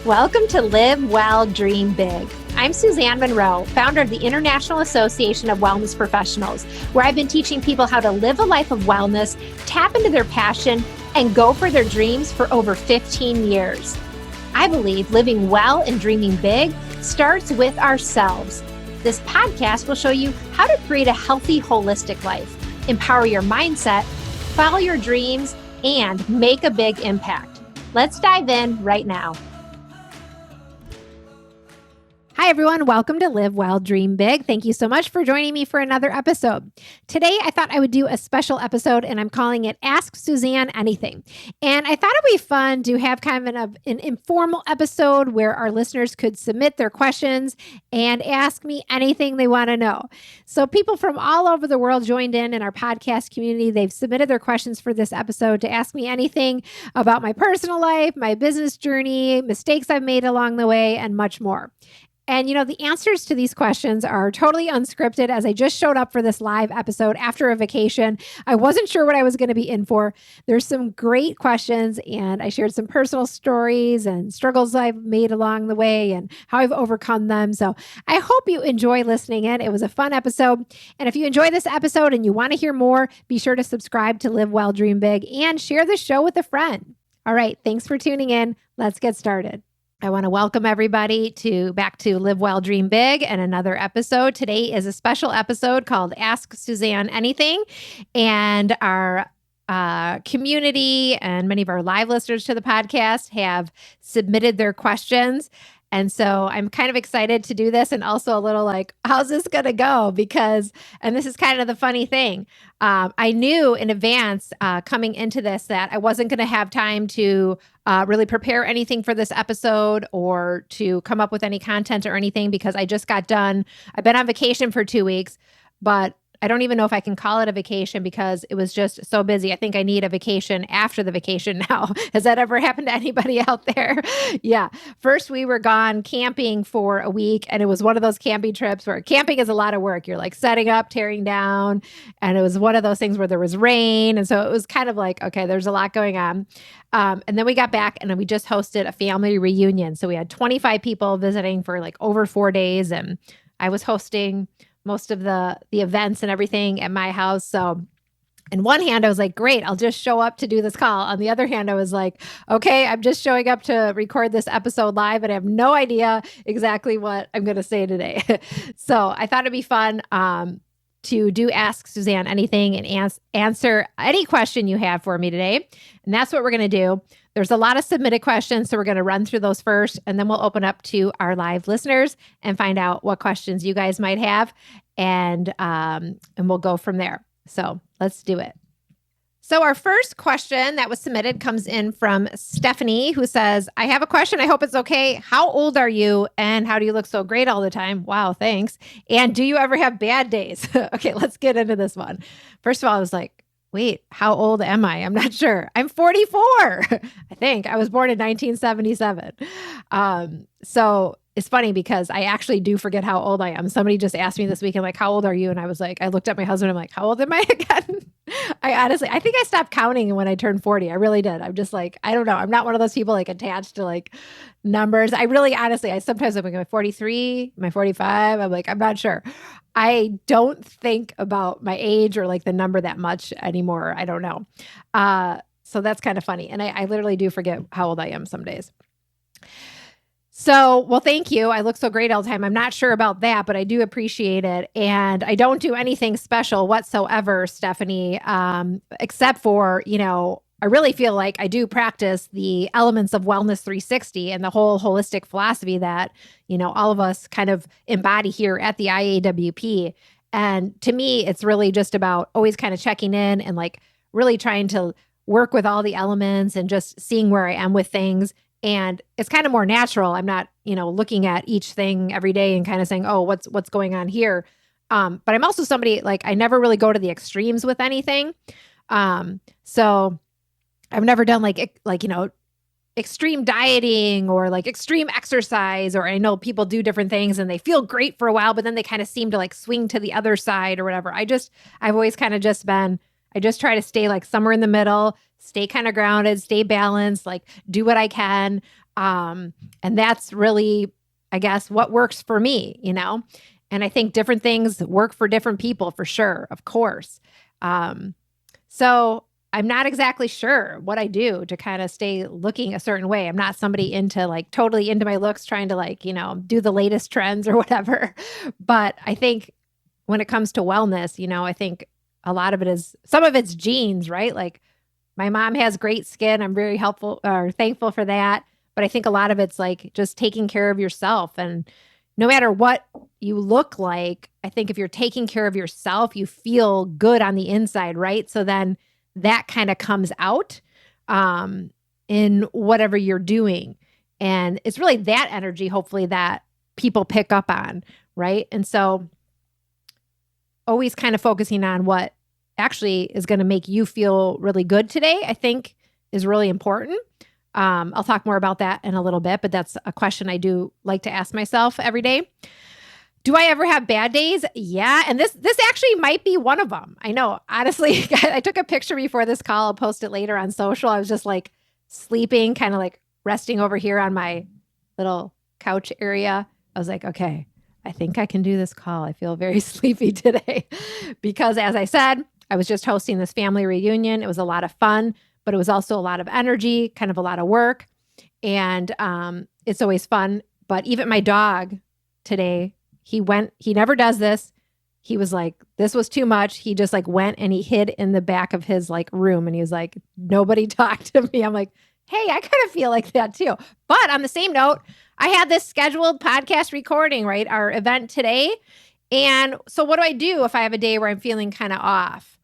Welcome to Live Well, Dream Big. I'm Suzanne Monroe, founder of the International Association of Wellness Professionals, where I've been teaching people how to live a life of wellness, tap into their passion, and go for their dreams for over 15 years. I believe living well and dreaming big starts with ourselves. This podcast will show you how to create a healthy, holistic life, empower your mindset, follow your dreams, and make a big impact. Let's dive in right now. Hi, everyone. Welcome to Live Well, Dream Big. Thank you so much for joining me for another episode. Today, I thought I would do a special episode, and I'm calling it Ask Suzanne Anything. And I thought it'd be fun to have kind of an informal episode where our listeners could submit their questions and ask me anything they want to know. So people from all over the world joined in our podcast community. They've submitted their questions for this episode to ask me anything about my personal life, my business journey, mistakes I've made along the way, and much more. And, the answers to these questions are totally unscripted, as I just showed up for this live episode after a vacation. I wasn't sure what I was going to be in for. There's some great questions, and I shared some personal stories and struggles I've made along the way and how I've overcome them. So I hope you enjoy listening in. It was a fun episode. And if you enjoy this episode and you want to hear more, be sure to subscribe to Live Well, Dream Big and share the show with a friend. All right. Thanks for tuning in. Let's get started. I want to welcome everybody back to Live Well, Dream Big and another episode. Today is a special episode called Ask Suzanne Anything. And our community and many of our live listeners to the podcast have submitted their questions. And so I'm kind of excited to do this, and also a little like, how's this going to go? And this is kind of the funny thing. I knew in advance coming into this that I wasn't going to have time to really prepare anything for this episode or to come up with any content or anything, because I just got done. I've been on vacation for 2 weeks, but I don't even know if I can call it a vacation because it was just so busy. I think I need a vacation after the vacation now. Has that ever happened to anybody out there? Yeah. First, we were gone camping for a week, and it was one of those camping trips where camping is a lot of work. You're like setting up, tearing down. And it was one of those things where there was rain. And so it was kind of like, okay, there's a lot going on. And then we got back and we just hosted a family reunion. So we had 25 people visiting for like over 4 days. And I was hosting most of the events and everything at my house. So in one hand, I was like, great, I'll just show up to do this call. On the other hand, I was like, okay, I'm just showing up to record this episode live, and I have no idea exactly what I'm going to say today. So I thought it'd be fun to do Ask Suzanne Anything and answer any question you have for me today. And that's what we're going to do. There's a lot of submitted questions, so we're going to run through those first, and then we'll open up to our live listeners and find out what questions you guys might have, and we'll go from there. So let's do it. So our first question that was submitted comes in from Stephanie, who says, I have a question. I hope it's okay. How old are you, and how do you look so great all the time? Wow, thanks. And do you ever have bad days? Okay, let's get into this one. First of all, I was like, wait, how old am I? I'm not sure. I'm 44. I think I was born in 1977. So it's funny because I actually do forget how old I am. Somebody just asked me this weekend, like, how old are you? And I was like, I looked at my husband. I'm like, how old am I again? I think I stopped counting when I turned 40. I really did. I'm just like, I don't know. I'm not one of those people like attached to like numbers. I really, honestly, sometimes I'm like, am I 43? Am I 45? I'm like, I'm not sure. I don't think about my age or like the number that much anymore. I don't know. So that's kind of funny. And I literally do forget how old I am some days. So, well, thank you. I look so great all the time. I'm not sure about that, but I do appreciate it. And I don't do anything special whatsoever, Stephanie, except for, I really feel like I do practice the elements of Wellness 360 and the whole holistic philosophy that, all of us kind of embody here at the IAWP. And to me, it's really just about always kind of checking in and like really trying to work with all the elements and just seeing where I am with things. And it's kind of more natural. I'm not, looking at each thing every day and kind of saying, oh, what's going on here. But I'm also somebody like, I never really go to the extremes with anything. So I've never done extreme dieting or like extreme exercise, or I know people do different things and they feel great for a while, but then they kind of seem to like swing to the other side or whatever. I've always kind of just been I just try to stay like somewhere in the middle, stay kind of grounded, stay balanced, like do what I can. And that's really, I guess, what works for me, And I think different things work for different people for sure, of course. So I'm not exactly sure what I do to kind of stay looking a certain way. I'm not somebody into like totally into my looks, trying to like, do the latest trends or whatever. But I think when it comes to wellness, I think a lot of it is, some of it's genes, right? Like my mom has great skin. I'm very helpful or thankful for that. But I think a lot of it's like just taking care of yourself. And no matter what you look like, I think if you're taking care of yourself, you feel good on the inside, right? So then that kind of comes out in whatever you're doing. And it's really that energy, hopefully, that people pick up on, right? And so always kind of focusing on what actually is going to make you feel really good today, I think is really important. I'll talk more about that in a little bit, but that's a question I do like to ask myself every day. Do I ever have bad days? Yeah. And this actually might be one of them. I know, honestly, I took a picture before this call. I'll post it later on social. I was just like sleeping, kind of like resting over here on my little couch area. I was like, okay, I think I can do this call. I feel very sleepy today because, as I said, I was just hosting this family reunion. It was a lot of fun, but it was also a lot of energy, kind of a lot of work. And it's always fun. But even my dog today, he never does this. He was like, this was too much. He just like went and he hid in the back of his like room. And he was like, nobody talked to me. I'm like, hey, I kind of feel like that too. But on the same note, I had this scheduled podcast recording, right? Our event today. And so what do I do if I have a day where I'm feeling kind of off?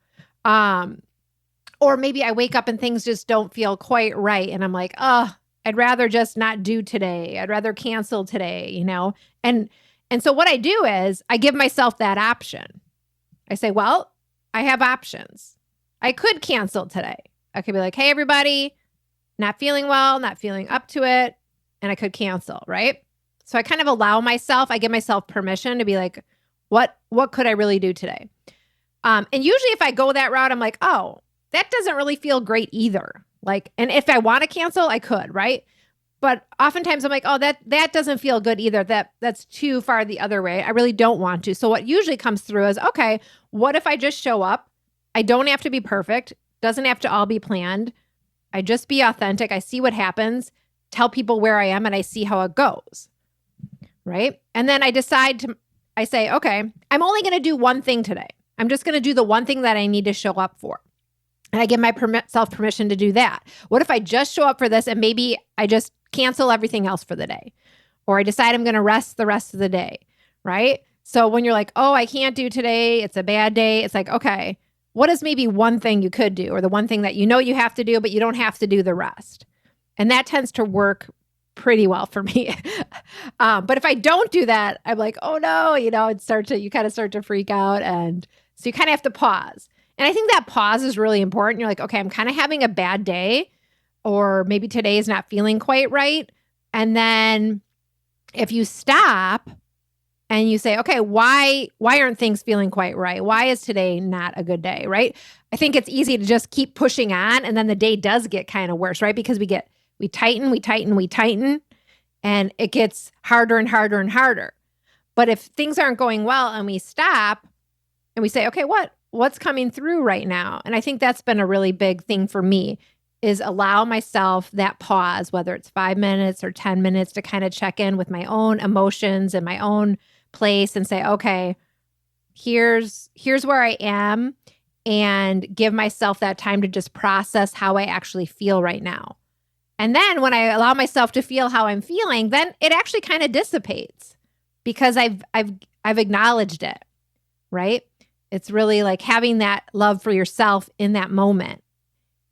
Or maybe I wake up and things just don't feel quite right. And I'm like, oh, I'd rather just not do today. I'd rather cancel today, And so what I do is I give myself that option. I say, well, I have options. I could cancel today. I could be like, hey, everybody, not feeling well, not feeling up to it. And I could cancel, right? So I kind of I give myself permission to be like, what could I really do today? And usually if I go that route, I'm like, oh, that doesn't really feel great either. Like, and if I want to cancel, I could, right? But oftentimes I'm like, oh, that doesn't feel good either. That's too far the other way. I really don't want to. So what usually comes through is, okay, what if I just show up? I don't have to be perfect. Doesn't have to all be planned. I just be authentic. I see what happens, tell people where I am, and I see how it goes. Right? And then I say, okay, I'm only going to do one thing today. I'm just going to do the one thing that I need to show up for. And I give myself permission to do that. What if I just show up for this and maybe I just cancel everything else for the day? Or I decide I'm going to rest the rest of the day, right? So when you're like, oh, I can't do today, it's a bad day, it's like, okay, what is maybe one thing you could do, or the one thing that you have to do, but you don't have to do the rest? And that tends to work pretty well for me. But if I don't do that, I'm like, oh no, you kind of start to freak out. And so you kind of have to pause. And I think that pause is really important. You're like, okay, I'm kind of having a bad day, or maybe today is not feeling quite right. And then if you stop and you say, okay, why aren't things feeling quite right? Why is today not a good day, right? I think it's easy to just keep pushing on, and then the day does get kind of worse, right? Because we tighten, and it gets harder and harder and harder. But if things aren't going well and we stop and we say, okay, what's coming through right now? And I think that's been a really big thing for me, is allow myself that pause, whether it's 5 minutes or 10 minutes, to kind of check in with my own emotions and my own place and say, okay, here's where I am, and give myself that time to just process how I actually feel right now. And then when I allow myself to feel how I'm feeling, then it actually kind of dissipates because I've acknowledged it, right? It's really like having that love for yourself in that moment.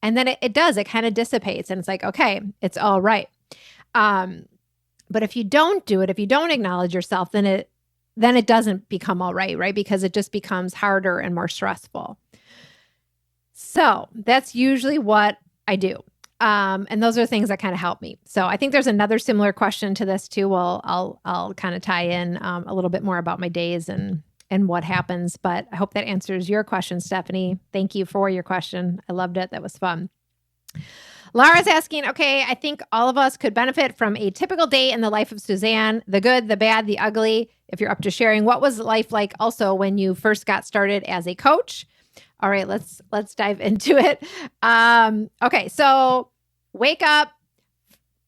And then it kind of dissipates, and it's like, okay, it's all right. But if you don't do it, if you don't acknowledge yourself, then it doesn't become all right, right? Because it just becomes harder and more stressful. So that's usually what I do. And those are things that kind of help me. So I think there's another similar question to this too. Well, I'll kind of tie in a little bit more about my days and and what happens. But I hope that answers your question, Stephanie. Thank you for your question. I loved it. That was fun. Laura's asking, okay, I think all of us could benefit from a typical day in the life of Suzanne, the good, the bad, the ugly. If you're up to sharing, what was life like also when you first got started as a coach? All right, let's dive into it. Okay, so wake up.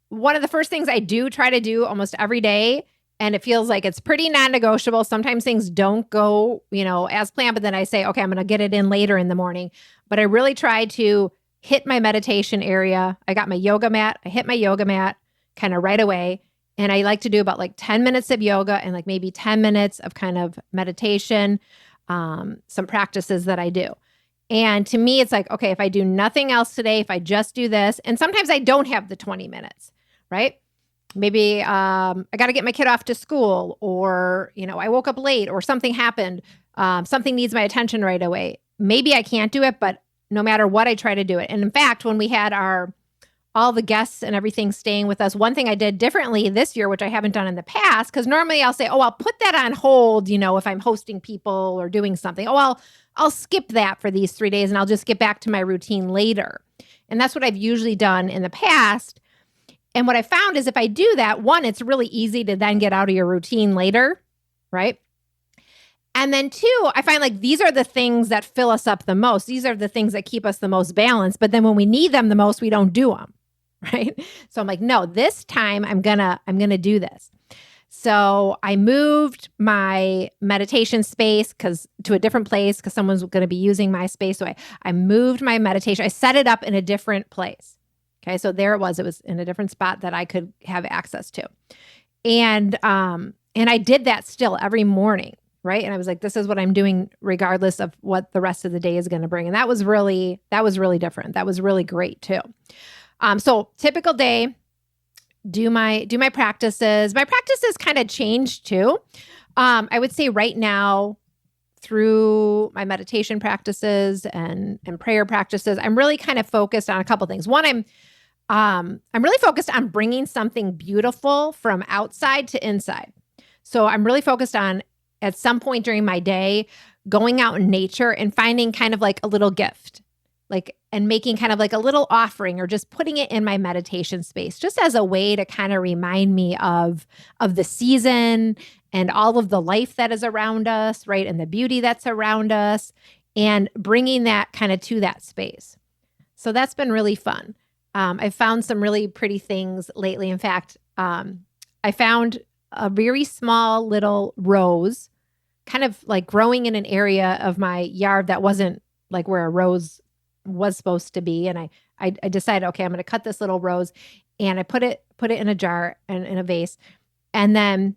One of the first things I do try to do almost every day, and it feels like it's pretty non-negotiable. Sometimes things don't go, as planned, but then I say, okay, I'm going to get it in later in the morning. But I really try to hit my meditation area. I got my yoga mat. I hit my yoga mat kind of right away. And I like to do about like 10 minutes of yoga and like maybe 10 minutes of kind of meditation, some practices that I do. And to me, it's like, okay, if I do nothing else today, if I just do this, and sometimes I don't have the 20 minutes, right? Maybe I got to get my kid off to school, or, I woke up late or something happened. Something needs my attention right away. Maybe I can't do it, but no matter what, I try to do it. And in fact, when we had all the guests and everything staying with us, one thing I did differently this year, which I haven't done in the past, because normally I'll say, oh, I'll put that on hold, if I'm hosting people or doing something. Oh, I'll skip that for these 3 days and I'll just get back to my routine later. And that's what I've usually done in the past. And what I found is if I do that, one, it's really easy to then get out of your routine later, right? And then two, I find like these are the things that fill us up the most. These are the things that keep us the most balanced. But then when we need them the most, we don't do them, right? So I'm like, no, this time I'm gonna do this. So I moved my meditation space to a different place because someone's going to be using my space. So I moved my meditation. I set it up in a different place. Okay, so there it was. It was in a different spot that I could have access to, and I did that still every morning. Right. And I was like, this is what I'm doing regardless of what the rest of the day is going to bring. And that was really different. That was really great too. So typical day, do my practices. My practices kind of changed too. I would say right now through my meditation practices and prayer practices, I'm really kind of focused on a couple things. One, I'm really focused on bringing something beautiful from outside to inside. So I'm really focused on at some point during my day, going out in nature and finding kind of like a little gift, and making kind of like a little offering or just putting it in my meditation space, just as a way to kind of remind me of the season and all of the life that is around us, right? And the beauty that's around us, and bringing that kind of to that space. So that's been really fun. I've found some really pretty things lately. In fact, I found a very small little rose kind of like growing in an area of my yard that wasn't like where a rose was supposed to be. And I decided, okay, I'm going to cut this little rose, and I put it in a jar and in a vase. And then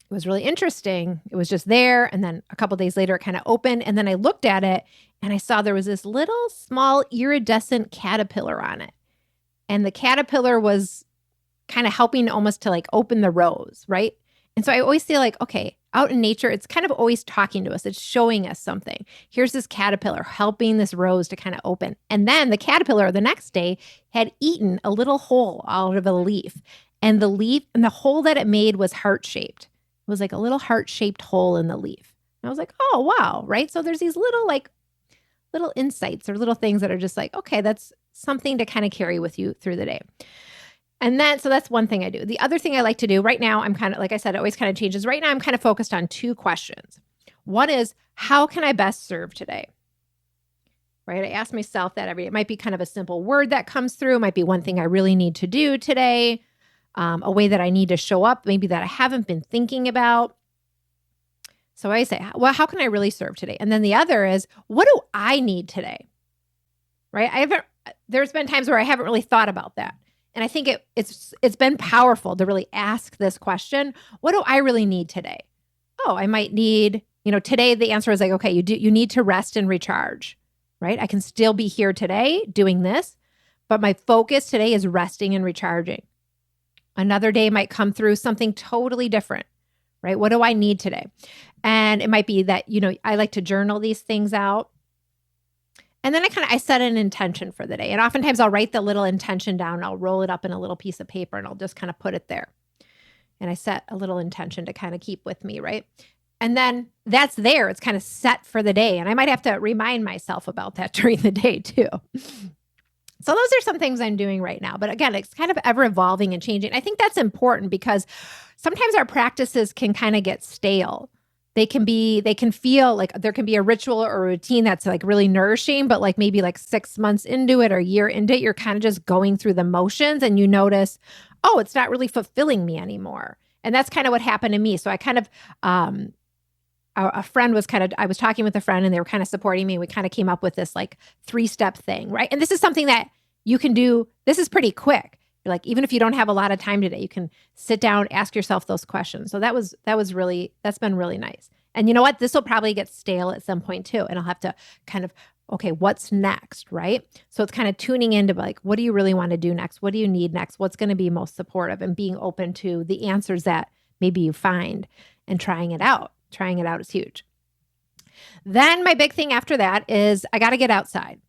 it was really interesting. It was just there. And then a couple of days later, it kind of opened. And then I looked at it and I saw there was this little small iridescent caterpillar on it. And the caterpillar was kind of helping almost to like open the rose, right? And so I always feel like, okay, out in nature, it's kind of always talking to us. It's showing us something. Here's this caterpillar helping this rose to kind of open. And then the caterpillar the next day had eaten a little hole out of a leaf. And the hole that it made was heart-shaped. It was like a little heart-shaped hole in the leaf. And I was like, oh, wow, right? So there's these little insights or little things that are just like, okay, that's something to kind of carry with you through the day. And so that's one thing I do. The other thing I like to do right now, I'm kind of, like I said, it always kind of changes. Right now, I'm kind of focused on two questions. One is, how can I best serve today? Right? I ask myself that every day. It might be kind of a simple word that comes through. It might be one thing I really need to do today, a way that I need to show up, maybe that I haven't been thinking about. So I say, well, how can I really serve today? And then the other is, what do I need today? Right? There's been times where I haven't really thought about that. And I think it's been powerful to really ask this question. What do I really need today? Oh, I might need, today the answer is like, okay, you need to rest and recharge, right? I can still be here today doing this, but my focus today is resting and recharging. Another day might come through something totally different, right? What do I need today? And it might be that, I like to journal these things out. And then I set an intention for the day. And oftentimes I'll write the little intention down. I'll roll it up in a little piece of paper and I'll just kind of put it there. And I set a little intention to kind of keep with me, right? And then that's there. It's kind of set for the day. And I might have to remind myself about that during the day too. So those are some things I'm doing right now. But again, it's kind of ever evolving and changing. I think that's important because sometimes our practices can kind of get stale. They can feel like there can be a ritual or a routine that's like really nourishing, but like maybe like 6 months into it or a year into it, you're kind of just going through the motions and you notice, oh, it's not really fulfilling me anymore. And that's kind of what happened to me. So I kind of, a friend was I was talking with a friend and they were kind of supporting me. We kind of came up with this like 3-step thing, right? And this is something that you can do. This is pretty quick. You're like, even if you don't have a lot of time today, you can sit down, ask yourself those questions. So that's been really nice. And you know what? This will probably get stale at some point too. And I'll have to kind of, okay, what's next, right? So it's kind of tuning into like, what do you really want to do next? What do you need next? What's going to be most supportive, and being open to the answers that maybe you find and trying it out. Trying it out is huge. Then my big thing after that is I got to get outside.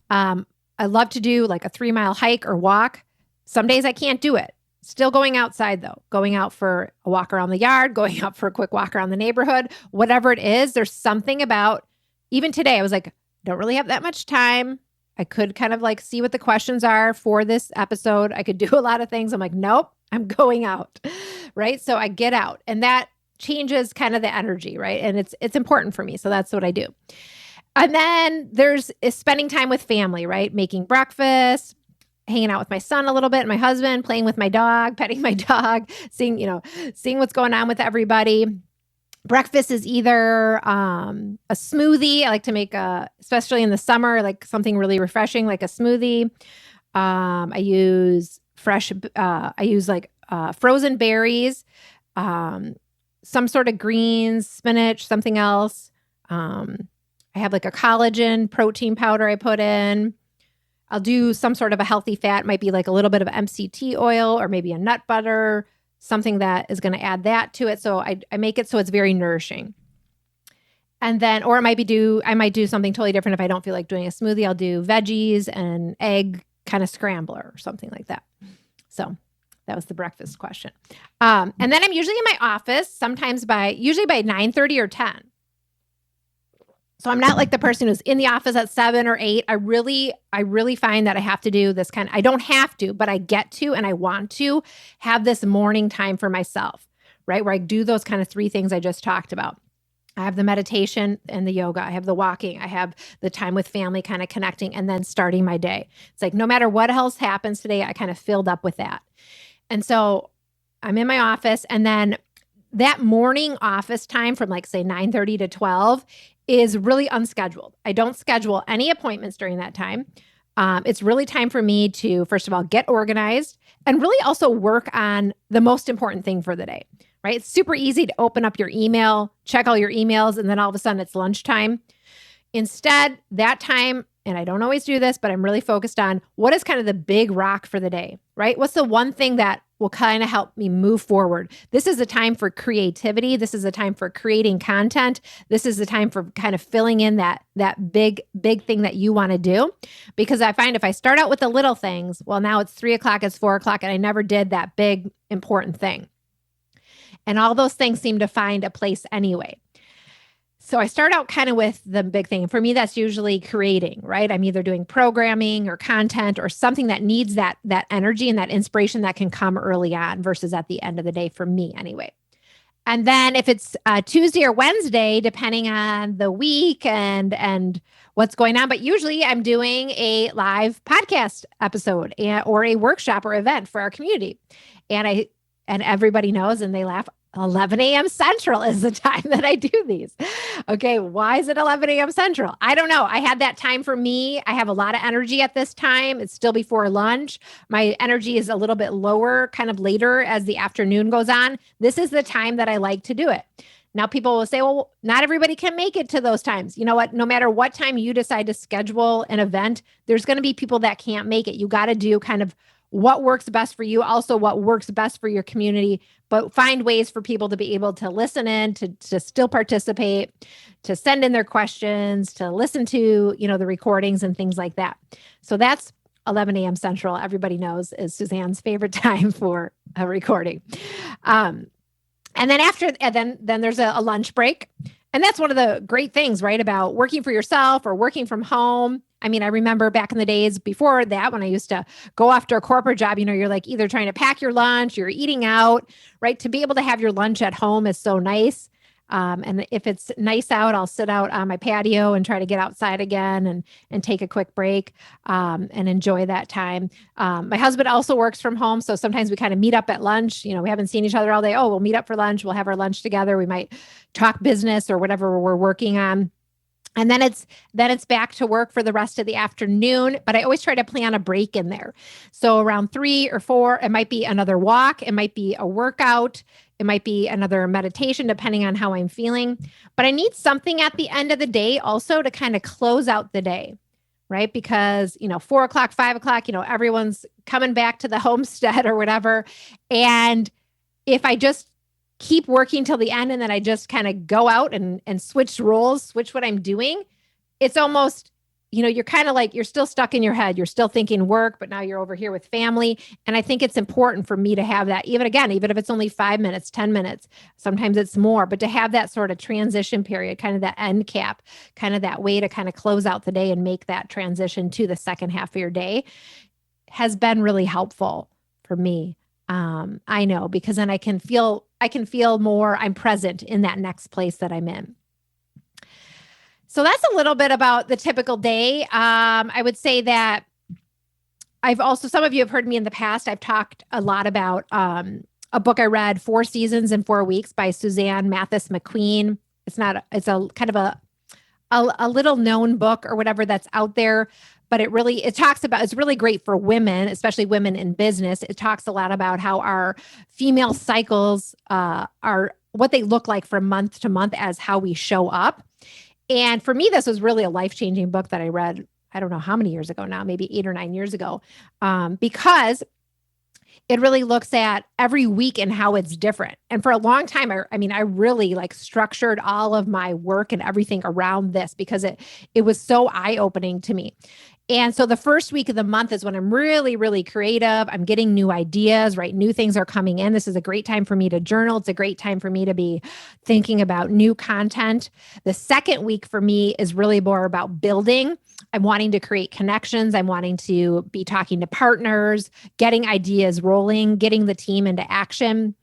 I love to do like a 3-mile hike or walk. Some days I can't do it. Still going outside though, going out for a walk around the yard, going out for a quick walk around the neighborhood, whatever it is. There's something about, even today, I was like, don't really have that much time. I could kind of like see what the questions are for this episode. I could do a lot of things. I'm like, nope, I'm going out, right? So I get out, and that changes kind of the energy, right? And it's important for me. So that's what I do. And then there's spending time with family, right? Making breakfast, hanging out with my son a little bit, my husband, playing with my dog, petting my dog, seeing what's going on with everybody. Breakfast is either a smoothie. I like to make especially in the summer, like something really refreshing, like a smoothie. I use frozen berries, some sort of greens, spinach, something else. I have like a collagen protein powder I put in. I'll do some sort of a healthy fat. It might be like a little bit of MCT oil or maybe a nut butter, something that is going to add that to it. So I make it so it's very nourishing. And then, or I might do something totally different. If I don't feel like doing a smoothie, I'll do veggies and egg kind of scrambler or something like that. So that was the breakfast question. And then I'm usually in my office, usually by 9:30 or 10. So I'm not like the person who's in the office at 7 or 8. I really find that I have to do this I don't have to, but I get to, and I want to have this morning time for myself, right? Where I do those kind of 3 things I just talked about. I have the meditation and the yoga. I have the walking. I have the time with family kind of connecting, and then starting my day. It's like, no matter what else happens today, I kind of filled up with that. And so I'm in my office, and then that morning office time from like say 9:30 to 12 is really unscheduled. I don't schedule any appointments during that time. It's really time for me to, first of all, get organized and really also work on the most important thing for the day, right? It's super easy to open up your email, check all your emails, and then all of a sudden it's lunchtime. Instead, that time, and I don't always do this, but I'm really focused on what is kind of the big rock for the day, right? What's the one thing that will kind of help me move forward? This is a time for creativity. This is a time for creating content. This is the time for kind of filling in that big thing that you want to do. Because I find if I start out with the little things, well, now it's 3:00, it's 4:00, and I never did that big important thing. And all those things seem to find a place anyway. So I start out kind of with the big thing. For me, that's usually creating, right? I'm either doing programming or content or something that needs that energy and that inspiration that can come early on versus at the end of the day, for me anyway. And then if it's Tuesday or Wednesday, depending on the week and what's going on, but usually I'm doing a live podcast episode or a workshop or event for our community. And everybody knows, and they laugh, 11 a.m. Central is the time that I do these. Okay, why is it 11 a.m. Central? I don't know. I had that time for me. I have a lot of energy at this time. It's still before lunch. My energy is a little bit lower, kind of later as the afternoon goes on. This is the time that I like to do it. Now, people will say, well, not everybody can make it to those times. You know what? No matter what time you decide to schedule an event, there's going to be people that can't make it. You got to do kind of what works best for you, also what works best for your community, but find ways for people to be able to listen in, to still participate, to send in their questions, to listen to, the recordings and things like that. So that's 11 a.m. Central. Everybody knows is Suzanne's favorite time for a recording. And then then there's a lunch break. And that's one of the great things, right, about working for yourself or working from home. I mean, I remember back in the days before that when I used to go after a corporate job, you're like either trying to pack your lunch, you're eating out, right? To be able to have your lunch at home is so nice. And if it's nice out, I'll sit out on my patio and try to get outside again and take a quick break and enjoy that time. My husband also works from home, so sometimes we kind of meet up at lunch. We haven't seen each other all day. Oh, we'll meet up for lunch. We'll have our lunch together. We might talk business or whatever we're working on. And then it's back to work for the rest of the afternoon. But I always try to plan a break in there. So around 3 or 4, it might be another walk. It might be a workout. It might be another meditation, depending on how I'm feeling. But I need something at the end of the day also to kind of close out the day, right? Because, 4 o'clock, 5 o'clock, everyone's coming back to the homestead or whatever. And if I just keep working till the end and then I just kind of go out and switch roles, switch what I'm doing, it's almost, you're kind of like, you're still stuck in your head. You're still thinking work, but now you're over here with family. And I think it's important for me to have that, even if it's only 5 minutes, 10 minutes, sometimes it's more, but to have that sort of transition period, kind of that end cap, kind of that way to kind of close out the day and make that transition to the second half of your day has been really helpful for me. I know, because then I can feel more, I'm present in that next place that I'm in. So that's a little bit about the typical day. I would say that some of you have heard me in the past. I've talked a lot about a book I read, 4 Seasons in 4 Weeks by Suzanne Mathis McQueen. It's a kind of a little known book or whatever that's out there. But it's really great for women, especially women in business. It talks a lot about how our female cycles are what they look like from month to month as how we show up. And for me, this was really a life-changing book that I read, I don't know how many years ago now, maybe 8 or 9 years ago, because it really looks at every week and how it's different. And for a long time, I really structured all of my work and everything around this because it was so eye-opening to me. And so the first week of the month is when I'm really, really creative. I'm getting new ideas, right? New things are coming in. This is a great time for me to journal. It's a great time for me to be thinking about new content. The second week for me is really more about building. I'm wanting to create connections. I'm wanting to be talking to partners, getting ideas rolling, getting the team into action.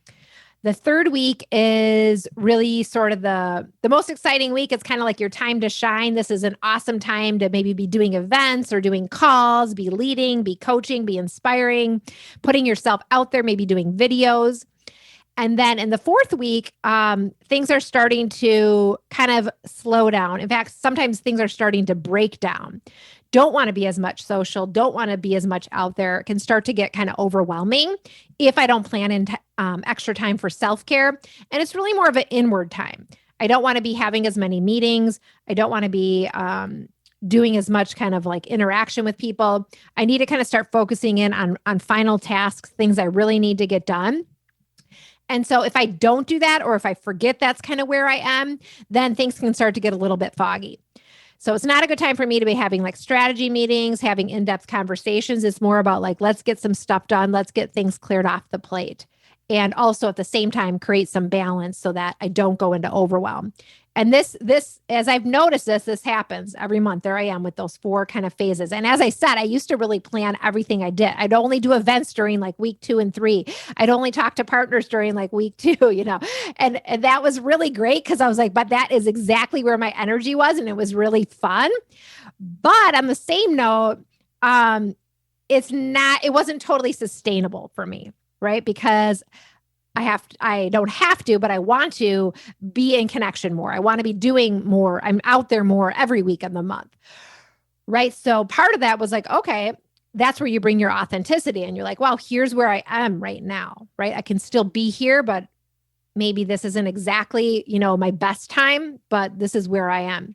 The third week is really sort of the most exciting week. It's kind of like your time to shine. This is an awesome time to maybe be doing events or doing calls, be leading, be coaching, be inspiring, putting yourself out there, maybe doing videos. And then in the fourth week, things are starting to kind of slow down. In fact, sometimes things are starting to break down. Don't want to be as much social, don't want to be as much out there. It can start to get kind of overwhelming if I don't plan in extra time for self-care. And it's really more of an inward time. I don't want to be having as many meetings. I don't want to be doing as much kind of interaction with people. I need to kind of start focusing in on final tasks, things I really need to get done. And so if I don't do that, or if I forget that's kind of where I am, then things can start to get a little bit foggy. So it's not a good time for me to be having strategy meetings, having in-depth conversations. It's more about let's get some stuff done. Let's get things cleared off the plate. And also at the same time, create some balance so that I don't go into overwhelm. And this, as I've noticed this happens every month. There I am with those 4 kind of phases. And as I said, I used to really plan everything I did. I'd only do events during week 2 and 3. I'd only talk to partners during week 2, and that was really great because I was but that is exactly where my energy was. And it was really fun. But on the same note, it wasn't totally sustainable for me, right? Because I don't have to, but I want to be in connection more. I want to be doing more. I'm out there more every week of the month. Right. So part of that was okay, that's where you bring your authenticity and you're wow, here's where I am right now. Right. I can still be here, but maybe this isn't exactly, my best time, but this is where I am.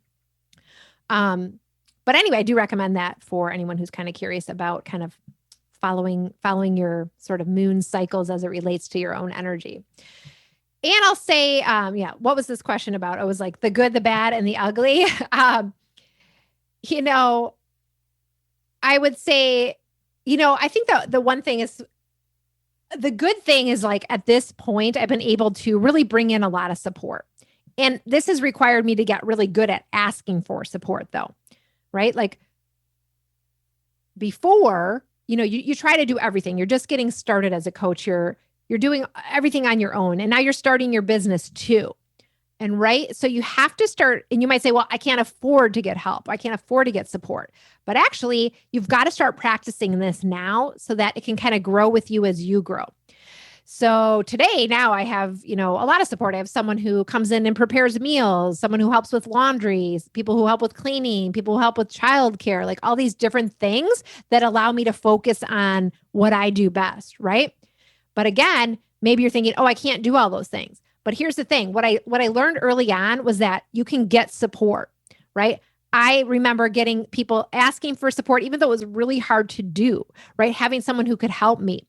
But anyway, I do recommend that for anyone who's kind of curious about kind of following your sort of moon cycles as it relates to your own energy. And I'll say, what was this question about? It was the good, the bad, and the ugly. I would say, I think the one thing is the good thing is like at this point, I've been able to really bring in a lot of support. And this has required me to get really good at asking for support though, right? Like before, you try to do everything. You're just getting started as a coach. You're doing everything on your own. And now you're starting your business too. And right. So you have to start, and you might say, well, I can't afford to get help. I can't afford to get support. But actually, you've got to start practicing this now so that it can kind of grow with you as you grow. So today, now I have, a lot of support. I have someone who comes in and prepares meals, someone who helps with laundry, people who help with cleaning, people who help with childcare, like all these different things that allow me to focus on what I do best. Right. But again, maybe you're thinking, oh, I can't do all those things. But here's the thing. What I learned early on was that you can get support, right? I remember getting people asking for support, even though it was really hard to do, right? Having someone who could help me.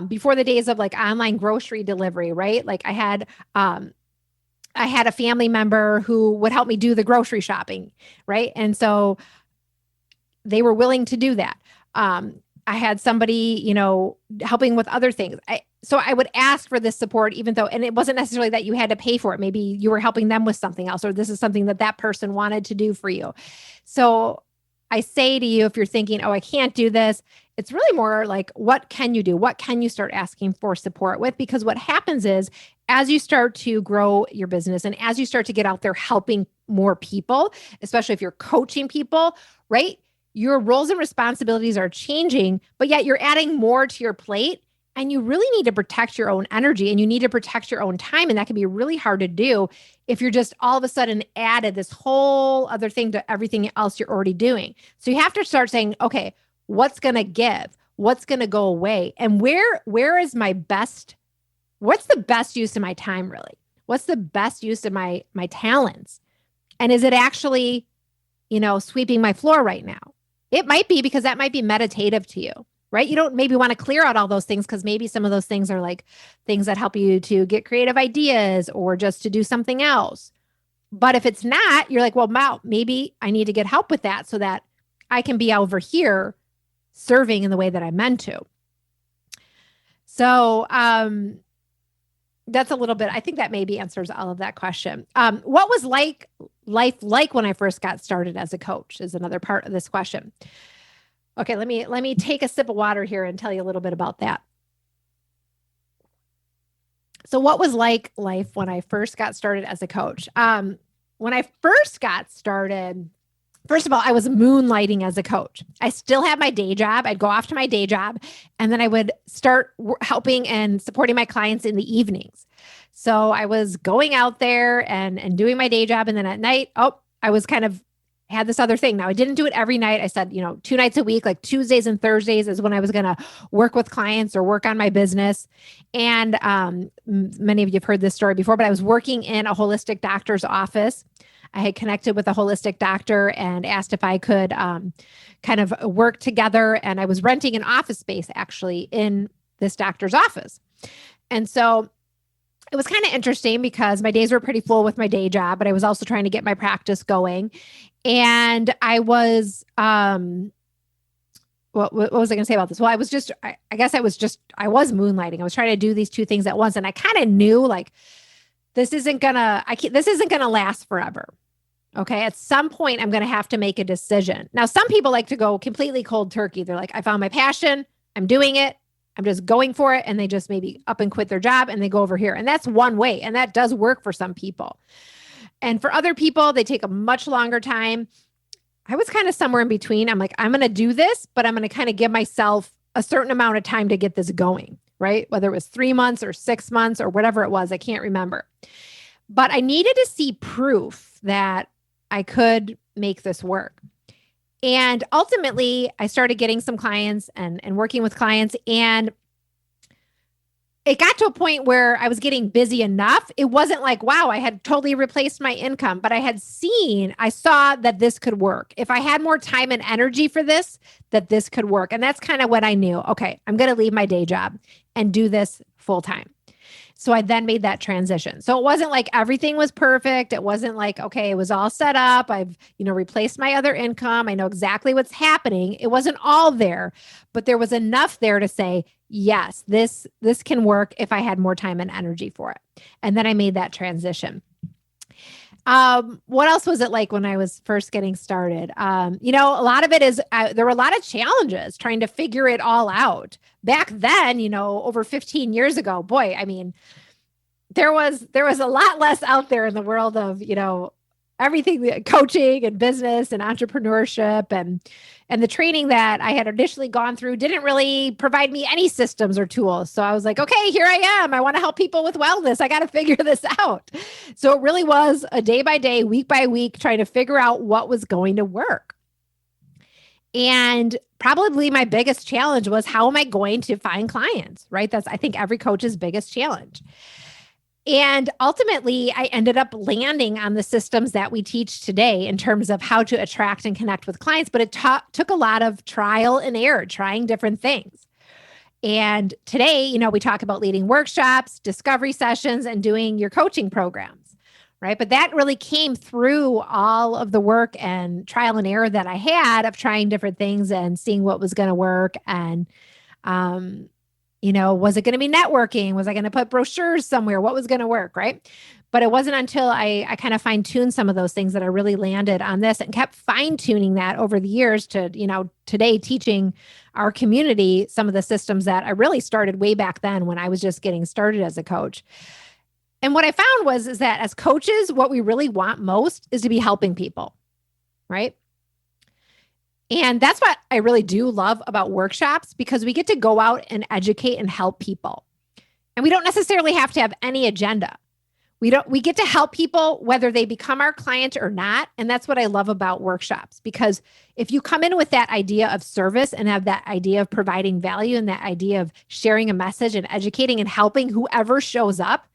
Before the days of like online grocery delivery, right? Like I had a family member who would help me do the grocery shopping, right? And so they were willing to do that. I had somebody, helping with other things. So I would ask for this support, even though, and it wasn't necessarily that you had to pay for it. Maybe you were helping them with something else, or this is something that person wanted to do for you. So I say to you, if you're thinking, oh, I can't do this, it's really more like, what can you do? What can you start asking for support with? Because what happens is, as you start to grow your business and as you start to get out there helping more people, especially if you're coaching people, right? Your roles and responsibilities are changing, but yet you're adding more to your plate. And you really need to protect your own energy and you need to protect your own time. And that can be really hard to do if you're just all of a sudden added this whole other thing to everything else you're already doing. So you have to start saying, okay, what's going to give? What's going to go away? And where is what's the best use of my time really? What's the best use of my talents? And is it actually, sweeping my floor right now? It might be, because that might be meditative to you. Right? You don't maybe want to clear out all those things because maybe some of those things are like things that help you to get creative ideas or just to do something else. But if it's not, you're like, well, wow, maybe I need to get help with that so that I can be over here serving in the way that I'm meant to. So that's a little bit, I think that maybe answers all of that question. What was life like when I first got started as a coach is another part of this question. Okay, let me take a sip of water here and tell you a little bit about that. So what was like life when I first got started as a coach? When I first got started, first of all, I was moonlighting as a coach. I still had my day job. I'd go off to my day job, and then I would start helping and supporting my clients in the evenings. So I was going out there and doing my day job. And then at night, I was kind of had this other thing. Now I didn't do it every night. I said, 2 nights a week, like Tuesdays and Thursdays is when I was going to work with clients or work on my business. And many of you have heard this story before, but I was working in a holistic doctor's office. I had connected with a holistic doctor and asked if I could kind of work together. And I was renting an office space actually in this doctor's office. And so it was kind of interesting because my days were pretty full with my day job, but I was also trying to get my practice going. And I was, what was I going to say about this? Well, I was moonlighting. I was trying to do these two things at once. And I kind of knew like, this isn't going to last forever. Okay. At some point I'm going to have to make a decision. Now, some people like to go completely cold turkey. They're like, I found my passion. I'm doing it. I'm just going for it. And they just maybe up and quit their job and they go over here. And that's one way. And that does work for some people. And for other people, they take a much longer time. I was kind of somewhere in between. I'm like, I'm going to do this, but I'm going to kind of give myself a certain amount of time to get this going, right? Whether it was 3 months or 6 months or whatever it was, I can't remember. But I needed to see proof that I could make this work. And ultimately, I started getting some clients and working with clients. And it got to a point where I was getting busy enough. It wasn't like, wow, I had totally replaced my income, but I saw that this could work. If I had more time and energy for this, that this could work. And that's kind of when I knew, okay, I'm going to leave my day job and do this full time. So I then made that transition. So it wasn't like everything was perfect. It wasn't like, okay, it was all set up. I've, replaced my other income. I know exactly what's happening. It wasn't all there, but there was enough there to say, yes, this can work if I had more time and energy for it. And then I made that transition. What else was it like when I was first getting started? A lot of it is there were a lot of challenges trying to figure it all out. Back then, over 15 years ago, boy, I mean, there was a lot less out there in the world of, everything, coaching and business and entrepreneurship, and the training that I had initially gone through didn't really provide me any systems or tools. So I was like, okay, here I am. I want to help people with wellness. I got to figure this out. So it really was a day by day, week by week, trying to figure out what was going to work. And probably my biggest challenge was, how am I going to find clients, right? That's, I think, every coach's biggest challenge. And ultimately, I ended up landing on the systems that we teach today in terms of how to attract and connect with clients. But it took a lot of trial and error, trying different things. And today, we talk about leading workshops, discovery sessions, and doing your coaching programs, right? But that really came through all of the work and trial and error that I had of trying different things and seeing what was going to work. And, was it going to be networking? Was I going to put brochures somewhere? What was going to work, right? But it wasn't until I kind of fine-tuned some of those things that I really landed on this and kept fine-tuning that over the years to, today teaching our community some of the systems that I really started way back then when I was just getting started as a coach. And what I found is that as coaches, what we really want most is to be helping people, right? And that's what I really do love about workshops, because we get to go out and educate and help people. And we don't necessarily have to have any agenda. We get to help people whether they become our client or not. And that's what I love about workshops, because if you come in with that idea of service and have that idea of providing value and that idea of sharing a message and educating and helping whoever shows up,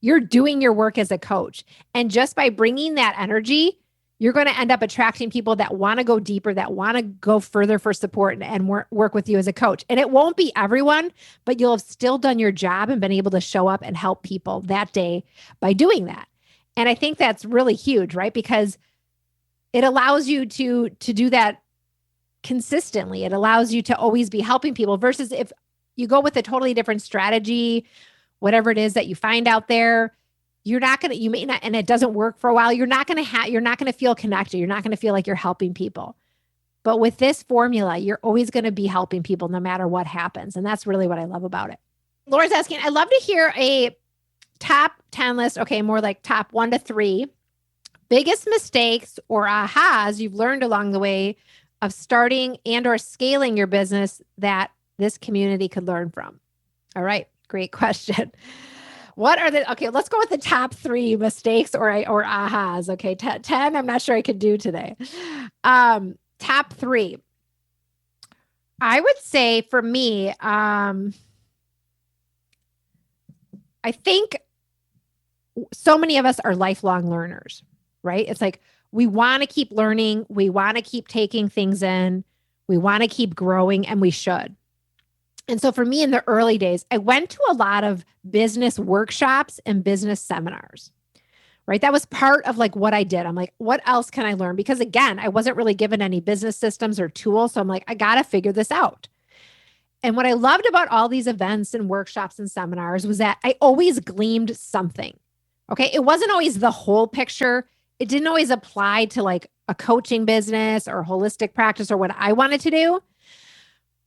you're doing your work as a coach. And just by bringing that energy, you're going to end up attracting people that want to go deeper, that want to go further for support and work with you as a coach. And it won't be everyone, but you'll have still done your job and been able to show up and help people that day by doing that. And I think that's really huge, right? Because it allows you to do that consistently. It allows you to always be helping people, versus if you go with a totally different strategy, whatever it is that you find out there, you may not, and it doesn't work for a while. You're not going to feel connected. You're not going to feel like you're helping people. But with this formula, you're always going to be helping people no matter what happens. And that's really what I love about it. Laura's asking, I'd love to hear a top 10 list. Okay. More like top 1 to 3 biggest mistakes or ahas you've learned along the way of starting and or scaling your business that this community could learn from. All right. Great question. Okay, let's go with the top 3 mistakes or ahas. Okay, 10, I'm not sure I could do today. Top 3. I would say for me, I think so many of us are lifelong learners, right? It's like we want to keep learning. We want to keep taking things in. We want to keep growing, and we should. And so for me in the early days, I went to a lot of business workshops and business seminars, right? That was part of like what I did. I'm like, what else can I learn? Because again, I wasn't really given any business systems or tools. So I'm like, I got to figure this out. And what I loved about all these events and workshops and seminars was that I always gleaned something. Okay. It wasn't always the whole picture. It didn't always apply to like a coaching business or holistic practice or what I wanted to do.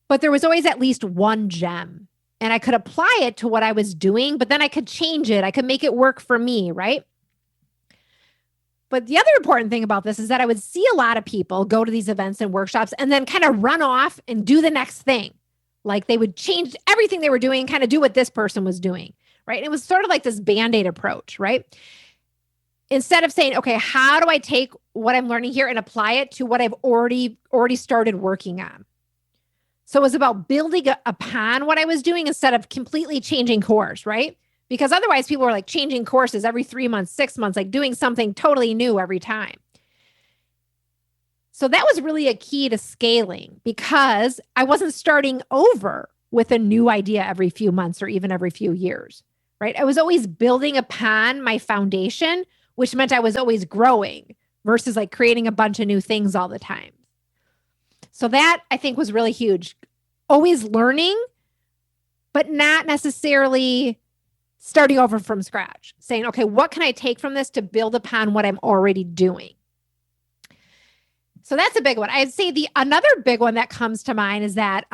But there was always at least one gem, and I could apply it to what I was doing, but then I could change it. I could make it work for me, right? But the other important thing about this is that I would see a lot of people go to these events and workshops and then kind of run off and do the next thing. Like they would change everything they were doing, kind of do what this person was doing, right? And it was sort of like this Band-Aid approach, right? Instead of saying, okay, how do I take what I'm learning here and apply it to what I've already started working on? So it was about building upon what I was doing instead of completely changing course, right? Because otherwise people were like changing courses every 3 months, 6 months, like doing something totally new every time. So that was really a key to scaling, because I wasn't starting over with a new idea every few months or even every few years, right? I was always building upon my foundation, which meant I was always growing versus like creating a bunch of new things all the time. So that I think was really huge. Always learning, but not necessarily starting over from scratch, saying, okay, what can I take from this to build upon what I'm already doing? So that's a big one. I'd say another big one that comes to mind is that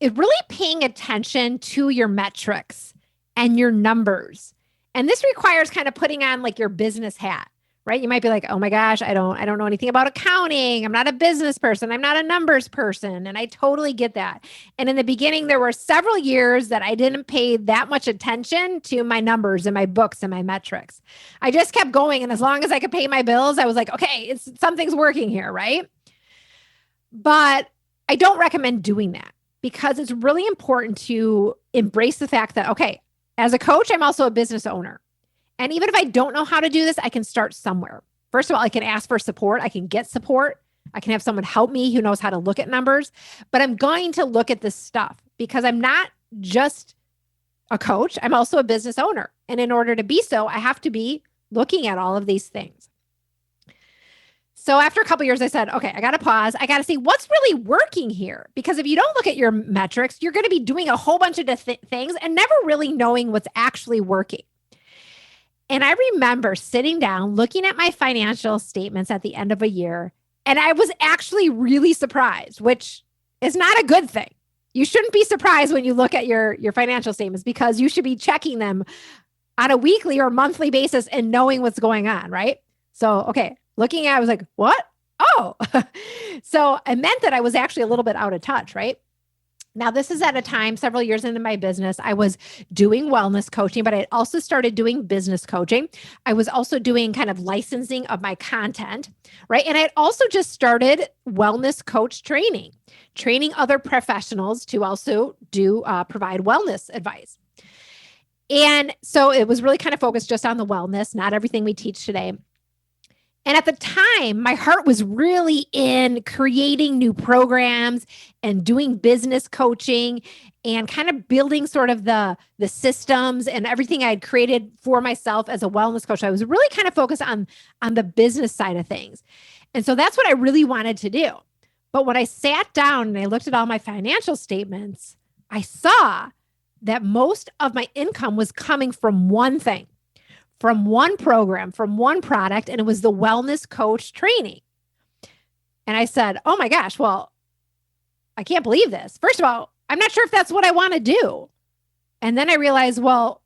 it really paying attention to your metrics and your numbers. And this requires kind of putting on like your business hat, right? You might be like, oh my gosh, I don't know anything about accounting. I'm not a business person. I'm not a numbers person. And I totally get that. And in the beginning, there were several years that I didn't pay that much attention to my numbers and my books and my metrics. I just kept going. And as long as I could pay my bills, I was like, okay, something's working here, right? But I don't recommend doing that because it's really important to embrace the fact that, okay, as a coach, I'm also a business owner. And even if I don't know how to do this, I can start somewhere. First of all, I can ask for support. I can get support. I can have someone help me who knows how to look at numbers. But I'm going to look at this stuff because I'm not just a coach. I'm also a business owner. And in order to be so, I have to be looking at all of these things. So after a couple of years, I said, okay, I got to pause. I got to see what's really working here. Because if you don't look at your metrics, you're going to be doing a whole bunch of things and never really knowing what's actually working. And I remember sitting down, looking at my financial statements at the end of a year, and I was actually really surprised, which is not a good thing. You shouldn't be surprised when you look at your financial statements because you should be checking them on a weekly or monthly basis and knowing what's going on, right? So, okay, looking at it, I was like, what? Oh, so it meant that I was actually a little bit out of touch, right? Now, this is at a time several years into my business. I was doing wellness coaching, but I also started doing business coaching. I was also doing kind of licensing of my content, right? And I also just started wellness coach training other professionals to also provide wellness advice. And so it was really kind of focused just on the wellness, not everything we teach today. And at the time, my heart was really in creating new programs and doing business coaching and kind of building sort of the systems and everything I had created for myself as a wellness coach. I was really kind of focused on the business side of things. And so that's what I really wanted to do. But when I sat down and I looked at all my financial statements, I saw that most of my income was coming from one thing, from one program, from one product, and it was the wellness coach training. And I said, oh my gosh, well, I can't believe this. First of all, I'm not sure if that's what I want to do. And then I realized, well,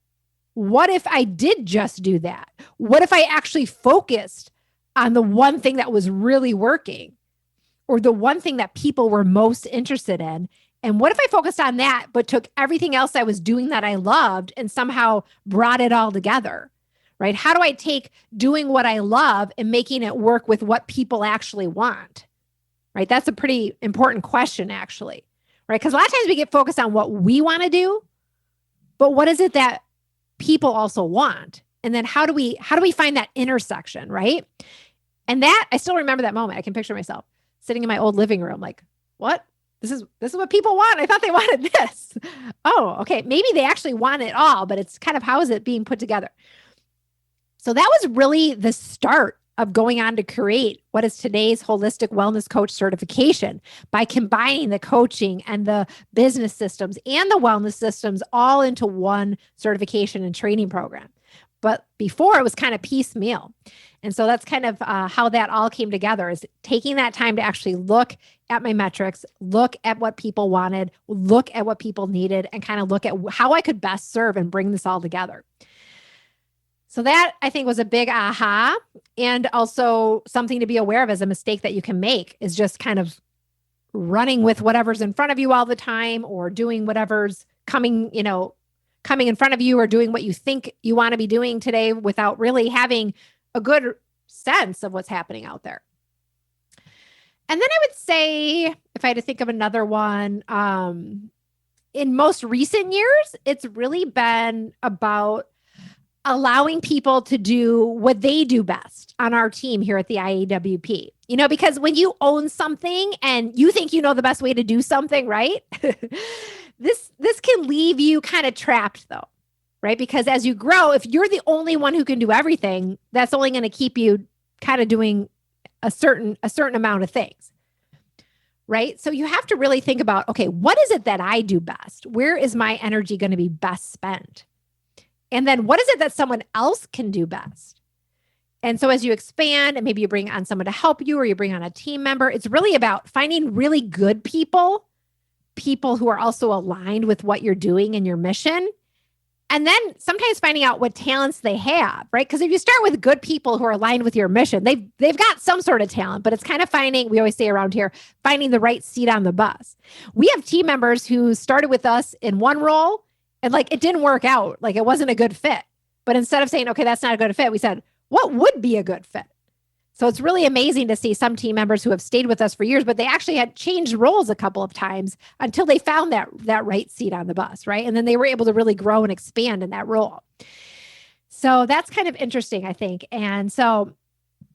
what if I did just do that? What if I actually focused on the one thing that was really working or the one thing that people were most interested in? And what if I focused on that, but took everything else I was doing that I loved and somehow brought it all together? Right? How do I take doing what I love and making it work with what people actually want? Right? That's a pretty important question, actually. Right? Because a lot of times we get focused on what we want to do, but what is it that people also want? And then how do we find that intersection, right? And that I still remember that moment. I can picture myself sitting in my old living room, like, what? This is what people want. I thought they wanted this. Oh, okay. Maybe they actually want it all, but it's kind of how is it being put together? So that was really the start of going on to create what is today's holistic wellness coach certification by combining the coaching and the business systems and the wellness systems all into one certification and training program. But before it was kind of piecemeal. And so that's kind of how that all came together, is taking that time to actually look at my metrics, look at what people wanted, look at what people needed, and kind of look at how I could best serve and bring this all together. So that, I think, was a big aha, and also something to be aware of as a mistake that you can make is just kind of running with whatever's in front of you all the time, or doing whatever's coming in front of you, or doing what you think you want to be doing today without really having a good sense of what's happening out there. And then I would say, if I had to think of another one, in most recent years, it's really been about allowing people to do what they do best on our team here at the IAWP. Because when you own something and you think you know the best way to do something, right? This can leave you kind of trapped, though, right? Because as you grow, if you're the only one who can do everything, that's only going to keep you kind of doing a certain amount of things. right? So you have to really think about, okay, what is it that I do best? Where is my energy going to be best spent? And then what is it that someone else can do best? And so as you expand and maybe you bring on someone to help you or you bring on a team member, it's really about finding really good people who are also aligned with what you're doing and your mission. And then sometimes finding out what talents they have, right? Because if you start with good people who are aligned with your mission, they've got some sort of talent, but it's kind of finding, we always say around here, finding the right seat on the bus. We have team members who started with us in one role and like it didn't work out, like it wasn't a good fit. But instead of saying, okay, that's not a good fit, we said, what would be a good fit? So it's really amazing to see some team members who have stayed with us for years, but they actually had changed roles a couple of times until they found that right seat on the bus, right? And then they were able to really grow and expand in that role. So that's kind of interesting, I think. And so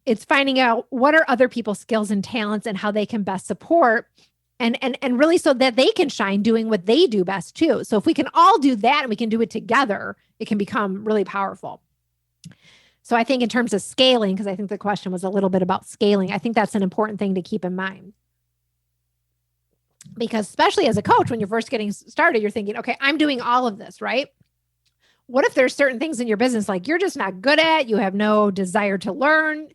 it's finding out what are other people's skills and talents and how they can best support and really so that they can shine doing what they do best too. So if we can all do that and we can do it together, it can become really powerful. So I think in terms of scaling, because I think the question was a little bit about scaling, I think that's an important thing to keep in mind. Because especially as a coach, when you're first getting started, you're thinking, okay, I'm doing all of this, right? What if there's certain things in your business like you're just not good at, you have no desire to learn,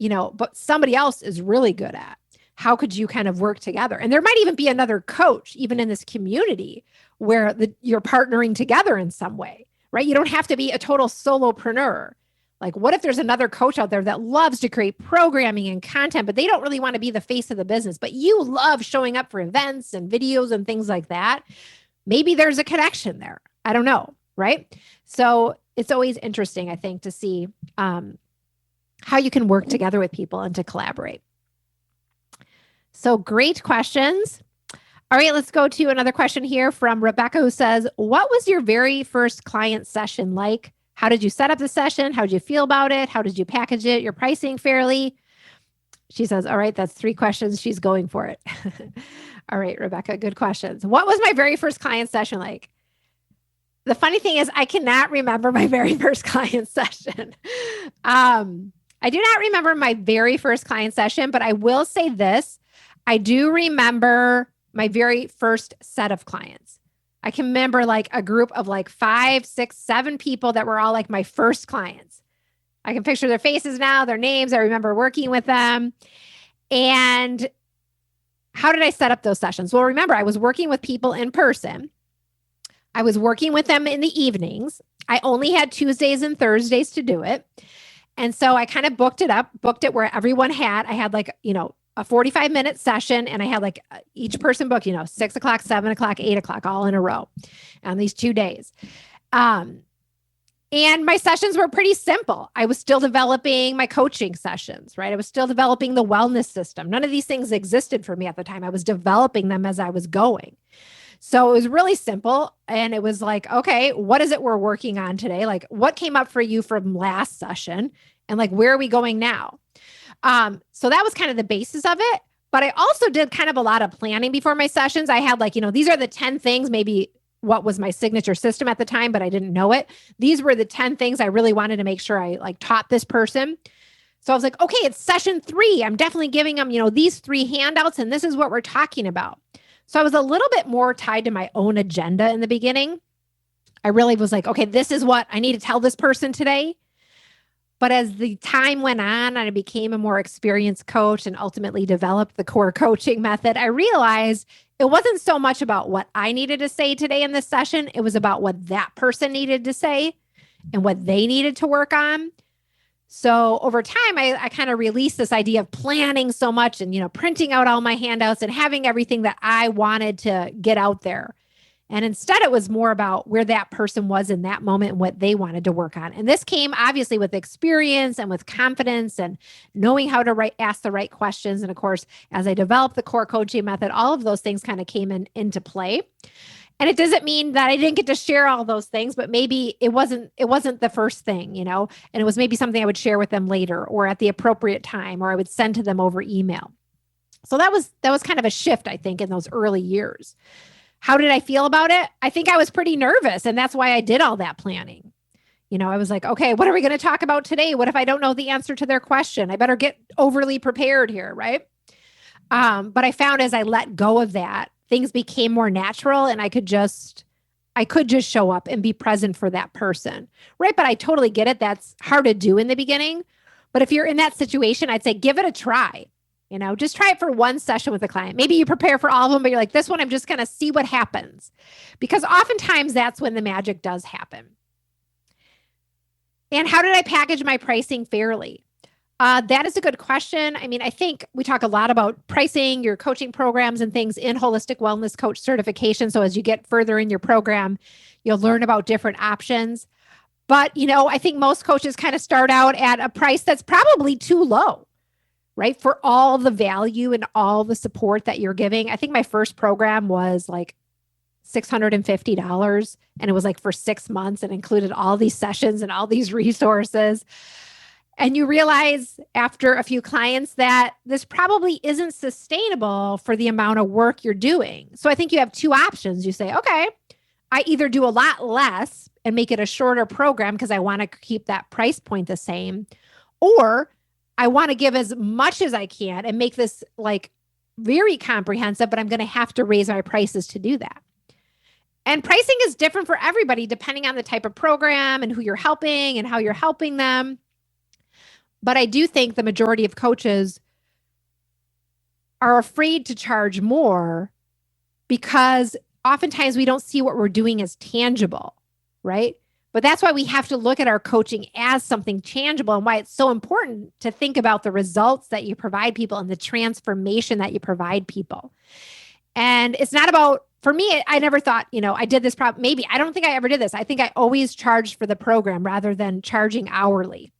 but somebody else is really good at? How could you kind of work together? And there might even be another coach, even in this community, where you're partnering together in some way, right? You don't have to be a total solopreneur. Like, what if there's another coach out there that loves to create programming and content, but they don't really want to be the face of the business, but you love showing up for events and videos and things like that? Maybe there's a connection there. I don't know, right? So it's always interesting, I think, to see how you can work together with people and to collaborate. So great questions. All right, let's go to another question here from Rebecca, who says, what was your very first client session like? How did you set up the session? How did you feel about it? How did you package it? Your pricing fairly? She says, all right, that's 3 questions. She's going for it. All right, Rebecca, good questions. What was my very first client session like? The funny thing is I cannot remember my very first client session. I do not remember my very first client session, but I will say this. I do remember my very first set of clients. I can remember like a group of like 5, 6, 7 people that were all like my first clients. I can picture their faces now, their names. I remember working with them. And how did I set up those sessions? Well, remember, I was working with people in person. I was working with them in the evenings. I only had Tuesdays and Thursdays to do it. And so I kind of booked it where everyone had, I had like, a 45-minute session, and I had like each person booked, 6 o'clock, 7 o'clock, 8 o'clock, all in a row on these 2 days. And my sessions were pretty simple. I was still developing my coaching sessions, right? I was still developing the wellness system. None of these things existed for me at the time. I was developing them as I was going. So it was really simple. And it was like, okay, what is it we're working on today? Like, what came up for you from last session? And like, where are we going now? So that was kind of the basis of it. But I also did kind of a lot of planning before my sessions. I had like, these are the 10 things, maybe what was my signature system at the time, but I didn't know it. These were the 10 things I really wanted to make sure I like taught this person. So I was like, okay, it's session 3. I'm definitely giving them, these 3 handouts, and this is what we're talking about. So I was a little bit more tied to my own agenda in the beginning. I really was like, okay, this is what I need to tell this person today. But as the time went on and I became a more experienced coach and ultimately developed the core coaching method, I realized it wasn't so much about what I needed to say today in this session. It was about what that person needed to say and what they needed to work on. So over time, I kind of released this idea of planning so much and, printing out all my handouts and having everything that I wanted to get out there. And instead, it was more about where that person was in that moment and what they wanted to work on. And this came obviously with experience and with confidence and knowing how to ask the right questions. And of course, as I developed the core coaching method, all of those things kind of came into play. And it doesn't mean that I didn't get to share all those things, but maybe it wasn't the first thing, and it was maybe something I would share with them later or at the appropriate time, or I would send to them over email. So that was kind of a shift, I think, in those early years. How did I feel about it? I think I was pretty nervous, and that's why I did all that planning. I was like, okay, what are we going to talk about today? What if I don't know the answer to their question? I better get overly prepared here, right? But I found as I let go of that, things became more natural and I could just show up and be present for that person. Right. But I totally get it. That's hard to do in the beginning. But if you're in that situation, I'd say give it a try. Just try it for one session with a client. Maybe you prepare for all of them, but you're like, this one, I'm just going to see what happens. Because oftentimes that's when the magic does happen. And how did I package my pricing fairly? That is a good question. I mean, I think we talk a lot about pricing your coaching programs and things in Holistic Wellness Coach certification. So as you get further in your program, you'll learn about different options. But, I think most coaches kind of start out at a price that's probably too low, right? For all the value and all the support that you're giving. I think my first program was like $650 and it was like for 6 months and included all these sessions and all these resources. And you realize after a few clients that this probably isn't sustainable for the amount of work you're doing. So I think you have two options. You say, okay, I either do a lot less and make it a shorter program because I want to keep that price point the same, or I want to give as much as I can and make this like very comprehensive, but I'm going to have to raise my prices to do that. And pricing is different for everybody depending on the type of program and who you're helping and how you're helping them. But I do think the majority of coaches are afraid to charge more because oftentimes we don't see what we're doing as tangible, right? But that's why we have to look at our coaching as something tangible and why it's so important to think about the results that you provide people and the transformation that you provide people. And it's not about, for me, I never thought, I did this maybe, I don't think I ever did this. I think I always charged for the program rather than charging hourly.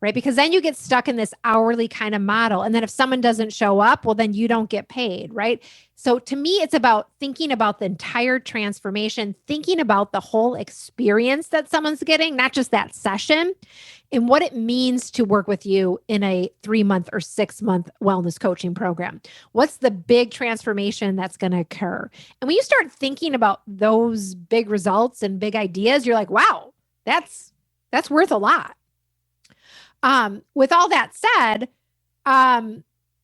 Right? Because then you get stuck in this hourly kind of model. And then if someone doesn't show up, well, then you don't get paid, right? So to me, it's about thinking about the entire transformation, thinking about the whole experience that someone's getting, not just that session, and what it means to work with you in a 3-month or 6-month wellness coaching program. What's the big transformation that's going to occur? And when you start thinking about those big results and big ideas, you're like, wow, that's worth a lot. With all that said,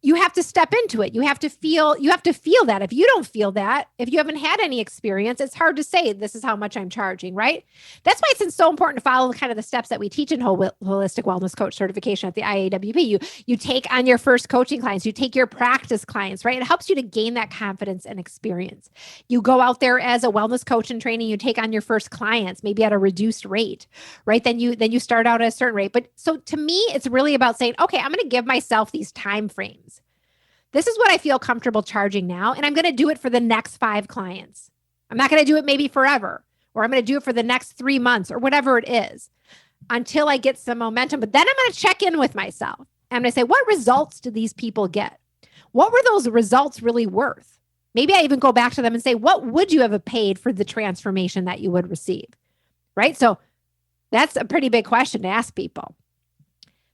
you have to step into it. You have to feel that. If you don't feel that, if you haven't had any experience, it's hard to say this is how much I'm charging, right? That's why it's so important to follow kind of the steps that we teach in Holistic Wellness Coach certification at the IAWP. You take on your first coaching clients, you take your practice clients, right? It helps you to gain that confidence and experience. You go out there as a wellness coach in training, you take on your first clients, maybe at a reduced rate, right? Then you start out at a certain rate. But so to me, it's really about saying, okay, I'm going to give myself these time frames. This is what I feel comfortable charging now, and I'm going to do it for the next 5 clients. I'm not going to do it maybe forever, or I'm going to do it for the next 3 months or whatever it is until I get some momentum. But then I'm going to check in with myself. I'm going to say, what results do these people get? What were those results really worth? Maybe I even go back to them and say, what would you have paid for the transformation that you would receive? Right? So that's a pretty big question to ask people.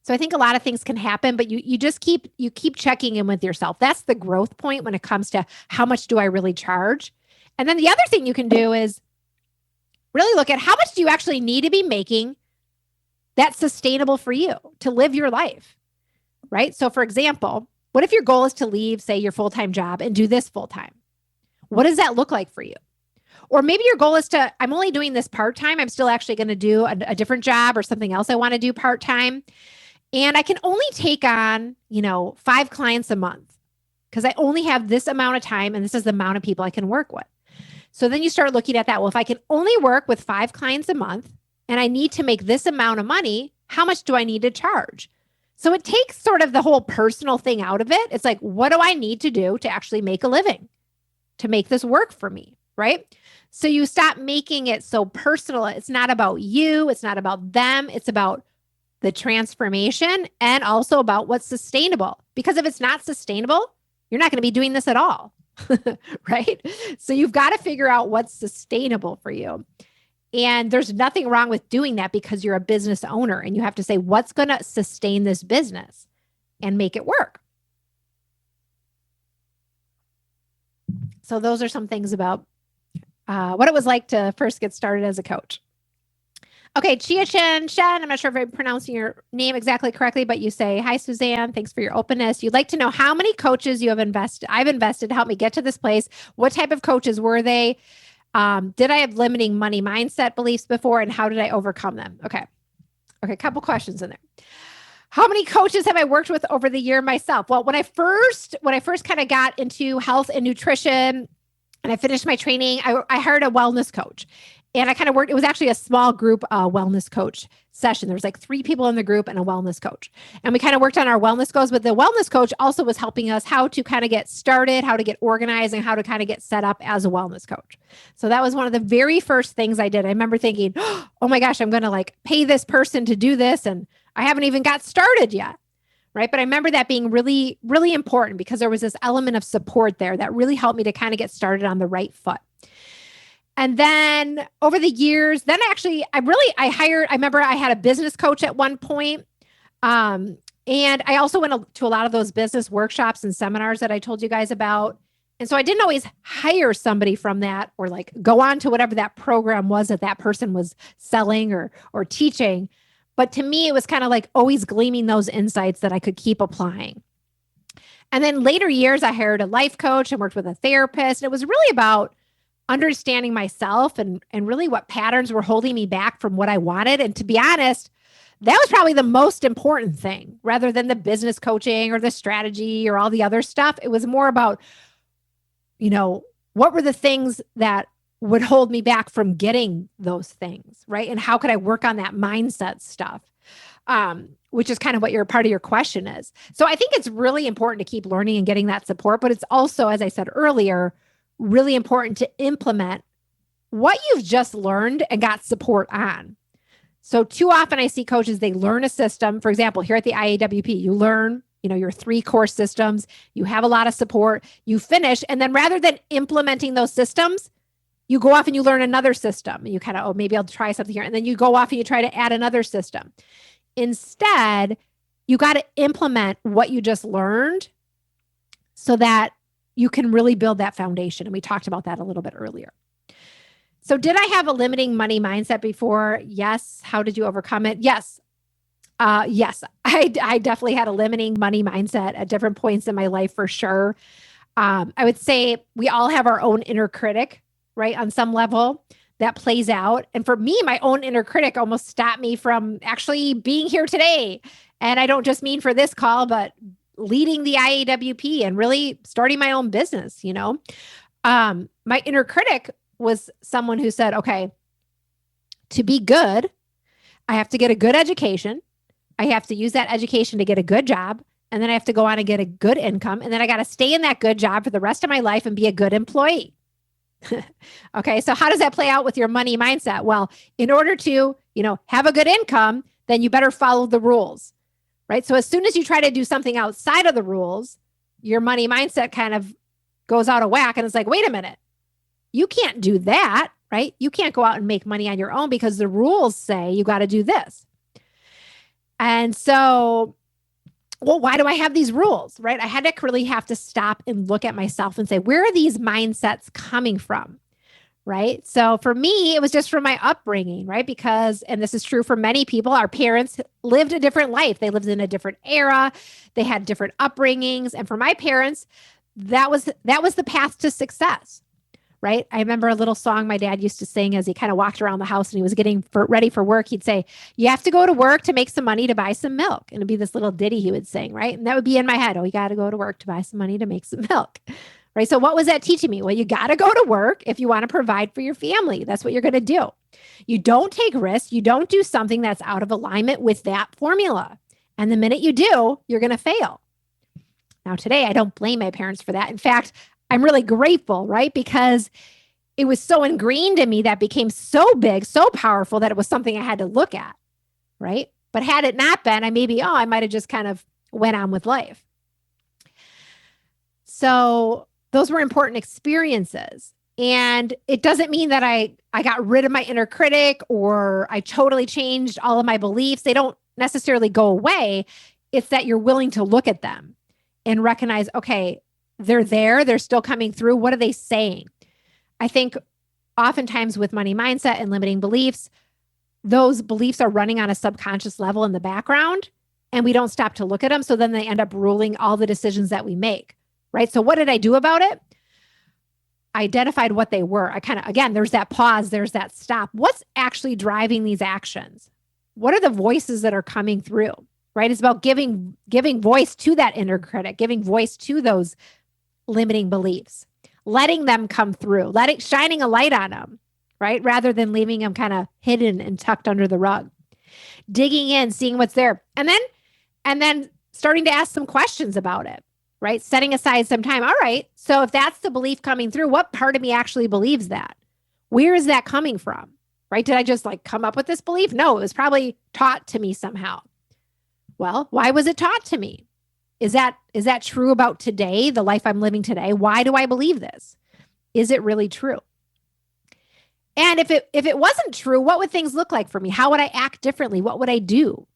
So I think a lot of things can happen, but you just keep checking in with yourself. That's the growth point when it comes to how much do I really charge? And then the other thing you can do is really look at how much do you actually need to be making that's sustainable for you to live your life, right? So for example, what if your goal is to leave, say, your full-time job and do this full-time? What does that look like for you? Or maybe your goal is I'm only doing this part-time. I'm still actually going to do a different job or something else I want to do part-time. And I can only take on, 5 clients a month because I only have this amount of time and this is the amount of people I can work with. So then you start looking at that. Well, if I can only work with 5 clients a month and I need to make this amount of money, how much do I need to charge? So it takes sort of the whole personal thing out of it. It's like, what do I need to do to actually make a living, to make this work for me, right? So you stop making it so personal. It's not about you. It's not about them. It's about the transformation and also about what's sustainable. Because if it's not sustainable, you're not going to be doing this at all, right? So you've got to figure out what's sustainable for you. And there's nothing wrong with doing that because you're a business owner and you have to say, what's going to sustain this business and make it work? So those are some things about what it was like to first get started as a coach. Okay, Chia Chen, Shen, I'm not sure if I'm pronouncing your name exactly correctly, but you say, hi, Suzanne. Thanks for your openness. You'd like to know how many coaches you have invested. I've invested to help me get to this place. What type of coaches were they? Did I have limiting money mindset beliefs before, and how did I overcome them? Okay. Okay, a couple questions in there. How many coaches have I worked with over the year myself? Well, when I first kind of got into health and nutrition and I finished my training, I hired a wellness coach. And I kind of worked, it was actually a small group wellness coach session. There was like 3 people in the group and a wellness coach. And we kind of worked on our wellness goals, but the wellness coach also was helping us how to kind of get started, how to get organized, and how to kind of get set up as a wellness coach. So that was one of the very first things I did. I remember thinking, oh my gosh, I'm going to like pay this person to do this. And I haven't even got started yet. Right. But I remember that being really, really important because there was this element of support there that really helped me to kind of get started on the right foot. And then over the years, then actually, I remember I had a business coach at one point. And I also went to a lot of those business workshops and seminars that I told you guys about. And so I didn't always hire somebody from that or like go on to whatever that program was that person was selling or teaching. But to me, it was kind of like always gleaming those insights that I could keep applying. And then later years, I hired a life coach and worked with a therapist. And it was really about understanding myself and really what patterns were holding me back from what I wanted. And to be honest, that was probably the most important thing rather than the business coaching or the strategy or all the other stuff. It was more about, what were the things that would hold me back from getting those things, right? And how could I work on that mindset stuff? Which is kind of what part of your question is. So I think it's really important to keep learning and getting that support, but it's also, as I said earlier, really important to implement what you've just learned and got support on. So too often I see coaches, they learn a system. For example, here at the IAWP, you learn, your 3 core systems, you have a lot of support, you finish. And then rather than implementing those systems, you go off and you learn another system. You kind of, maybe I'll try something here. And then you go off and you try to add another system. Instead, you got to implement what you just learned so that you can really build that foundation. And we talked about that a little bit earlier. So did I have a limiting money mindset before? Yes. How did you overcome it? Yes. Yes, I definitely had a limiting money mindset at different points in my life for sure. I would say we all have our own inner critic, right? On some level that plays out. And for me, my own inner critic almost stopped me from actually being here today. And I don't just mean for this call, but leading the IAWP and really starting my own business, my inner critic was someone who said, okay, to be good, I have to get a good education. I have to use that education to get a good job. And then I have to go on and get a good income. And then I got to stay in that good job for the rest of my life and be a good employee. Okay. So how does that play out with your money mindset? Well, in order to, have a good income, then you better follow the rules, right? So as soon as you try to do something outside of the rules, your money mindset kind of goes out of whack. And it's like, wait a minute, you can't do that, right? You can't go out and make money on your own because the rules say you got to do this. And so, well, why do I have these rules, right? I had to really have to stop and look at myself and say, where are these mindsets coming from, right? So for me, it was just from my upbringing, right? Because, and this is true for many people, our parents lived a different life. They lived in a different era. They had different upbringings. And for my parents, that was the path to success, right? I remember a little song my dad used to sing as he kind of walked around the house and he was getting ready for work. He'd say, you have to go to work to make some money to buy some milk. And it'd be this little ditty he would sing, right? And that would be in my head. Oh, you got to go to work to buy some money to make some milk, right? So what was that teaching me? Well, you got to go to work if you want to provide for your family. That's what you're going to do. You don't take risks. You don't do something that's out of alignment with that formula. And the minute you do, you're going to fail. Now, today, I don't blame my parents for that. In fact, I'm really grateful, right? Because it was so ingrained in me that became so big, so powerful that it was something I had to look at, right? But had it not been, I might have just kind of went on with life. So those were important experiences. And it doesn't mean that I got rid of my inner critic or I totally changed all of my beliefs. They don't necessarily go away. It's that you're willing to look at them and recognize, okay, they're there. They're still coming through. What are they saying? I think oftentimes with money mindset and limiting beliefs, those beliefs are running on a subconscious level in the background and we don't stop to look at them. So then they end up ruling all the decisions that we make, right? So what did I do about it? I identified what they were. I kind of, again, there's that pause, there's that stop. What's actually driving these actions? What are the voices that are coming through, right? It's about giving voice to that inner critic, giving voice to those limiting beliefs, letting them come through, shining a light on them, right? Rather than leaving them kind of hidden and tucked under the rug, digging in, seeing what's there. And then starting to ask some questions about it, right? Setting aside some time. All right. So if that's the belief coming through, what part of me actually believes that? Where is that coming from? Right? Did I just come up with this belief? No, it was probably taught to me somehow. Well, why was it taught to me? Is that true about today, the life I'm living today? Why do I believe this? Is it really true? And if it wasn't true, what would things look like for me? How would I act differently? What would I do?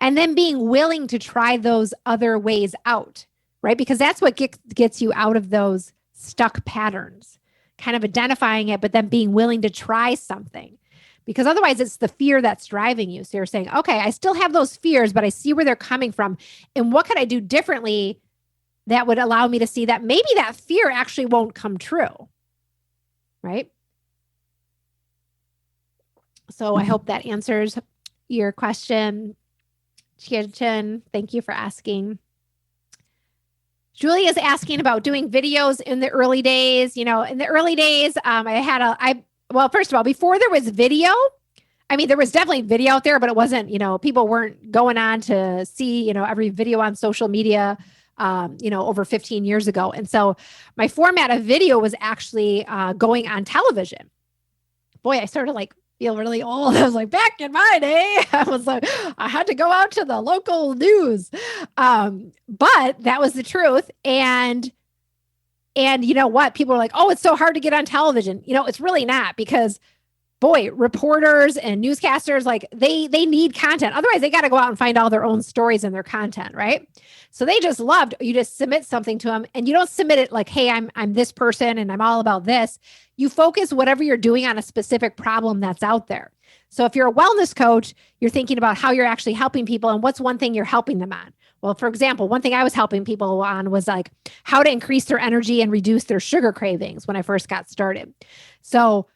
And then being willing to try those other ways out, right? Because that's what gets you out of those stuck patterns, kind of identifying it, but then being willing to try something. Because otherwise it's the fear that's driving you. So you're saying, okay, I still have those fears, but I see where they're coming from. And what could I do differently that would allow me to see that maybe that fear actually won't come true, right? So I hope that answers your question. Chen, thank you for asking. Julie is asking about doing videos in the early days. In the early days, well, first of all, before there was video, there was definitely video out there, but it wasn't, people weren't going on to see, every video on social media, over 15 years ago. And so my format of video was actually going on television. Boy, I started feel really old. I was back in my day, I had to go out to the local news. But that was the truth. And you know what? People are like, oh, it's so hard to get on television. It's really not, because boy, reporters and newscasters, they need content. Otherwise they got to go out and find all their own stories and their content. Right. So they just you just submit something to them, and you don't submit it like, hey, I'm this person and I'm all about this. You focus whatever you're doing on a specific problem that's out there. So if you're a wellness coach, you're thinking about how you're actually helping people and what's one thing you're helping them on. Well, for example, one thing I was helping people on was how to increase their energy and reduce their sugar cravings when I first got started. So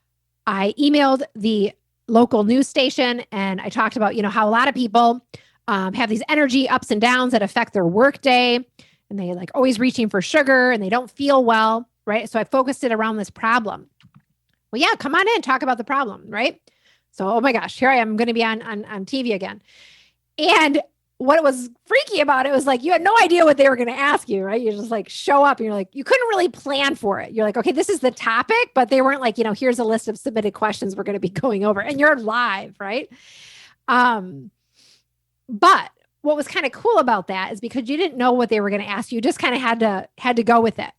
I emailed the local news station and I talked about, how a lot of people have these energy ups and downs that affect their work day, and they always reaching for sugar and they don't feel well, right? So I focused it around this problem. Well, yeah, come on in, talk about the problem, right? So, oh my gosh, here I am going to be on TV again. And what was freaky about it was you had no idea what they were going to ask you, right? You just show up and you're you couldn't really plan for it. You're okay, this is the topic, but they weren't here's a list of submitted questions we're going to be going over, and you're live, right? But what was kind of cool about that is because you didn't know what they were going to ask you, just kind of had to go with it.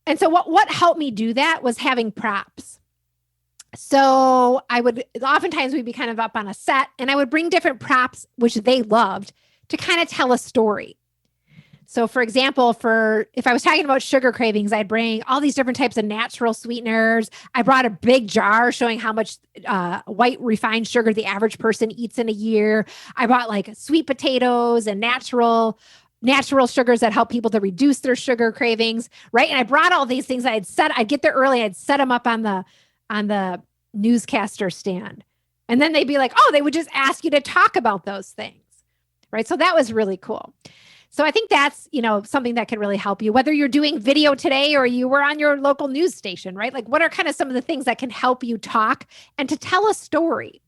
And so what helped me do that was having props. So oftentimes we'd be kind of up on a set, and I would bring different props, which they loved, to kind of tell a story. So for example, if I was talking about sugar cravings, I'd bring all these different types of natural sweeteners. I brought a big jar showing how much white refined sugar the average person eats in a year. I brought sweet potatoes and natural sugars that help people to reduce their sugar cravings, right? And I brought all these things. I'd get there early. I'd set them up on the newscaster stand. And then they'd be they would just ask you to talk about those things, right? So that was really cool. So I think that's, something that can really help you, whether you're doing video today or you were on your local news station, right? What are kind of some of the things that can help you talk and to tell a story?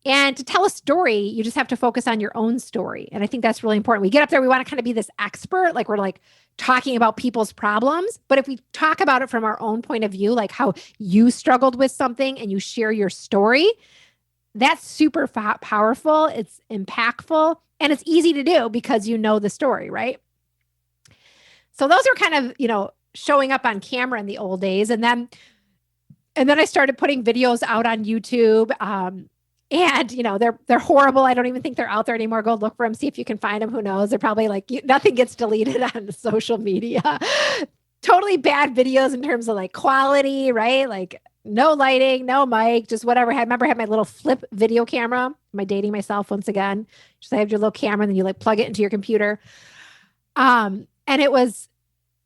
And to tell a story, you just have to focus on your own story. And I think that's really important. We get up there, we want to kind of be this expert, we're talking about people's problems. But if we talk about it from our own point of view, how you struggled with something and you share your story, that's super powerful. It's impactful, and it's easy to do because you know the story, right? So those are kind of, showing up on camera in the old days. And then I started putting videos out on YouTube. And they're horrible. I don't even think they're out there anymore. Go look for them, see if you can find them. Who knows? They're probably nothing gets deleted on social media. Totally bad videos in terms of quality, right? No lighting, no mic, just whatever. I remember I had my little flip video camera. Am I dating myself once again? Just have your little camera and then you like plug it into your computer. And it was,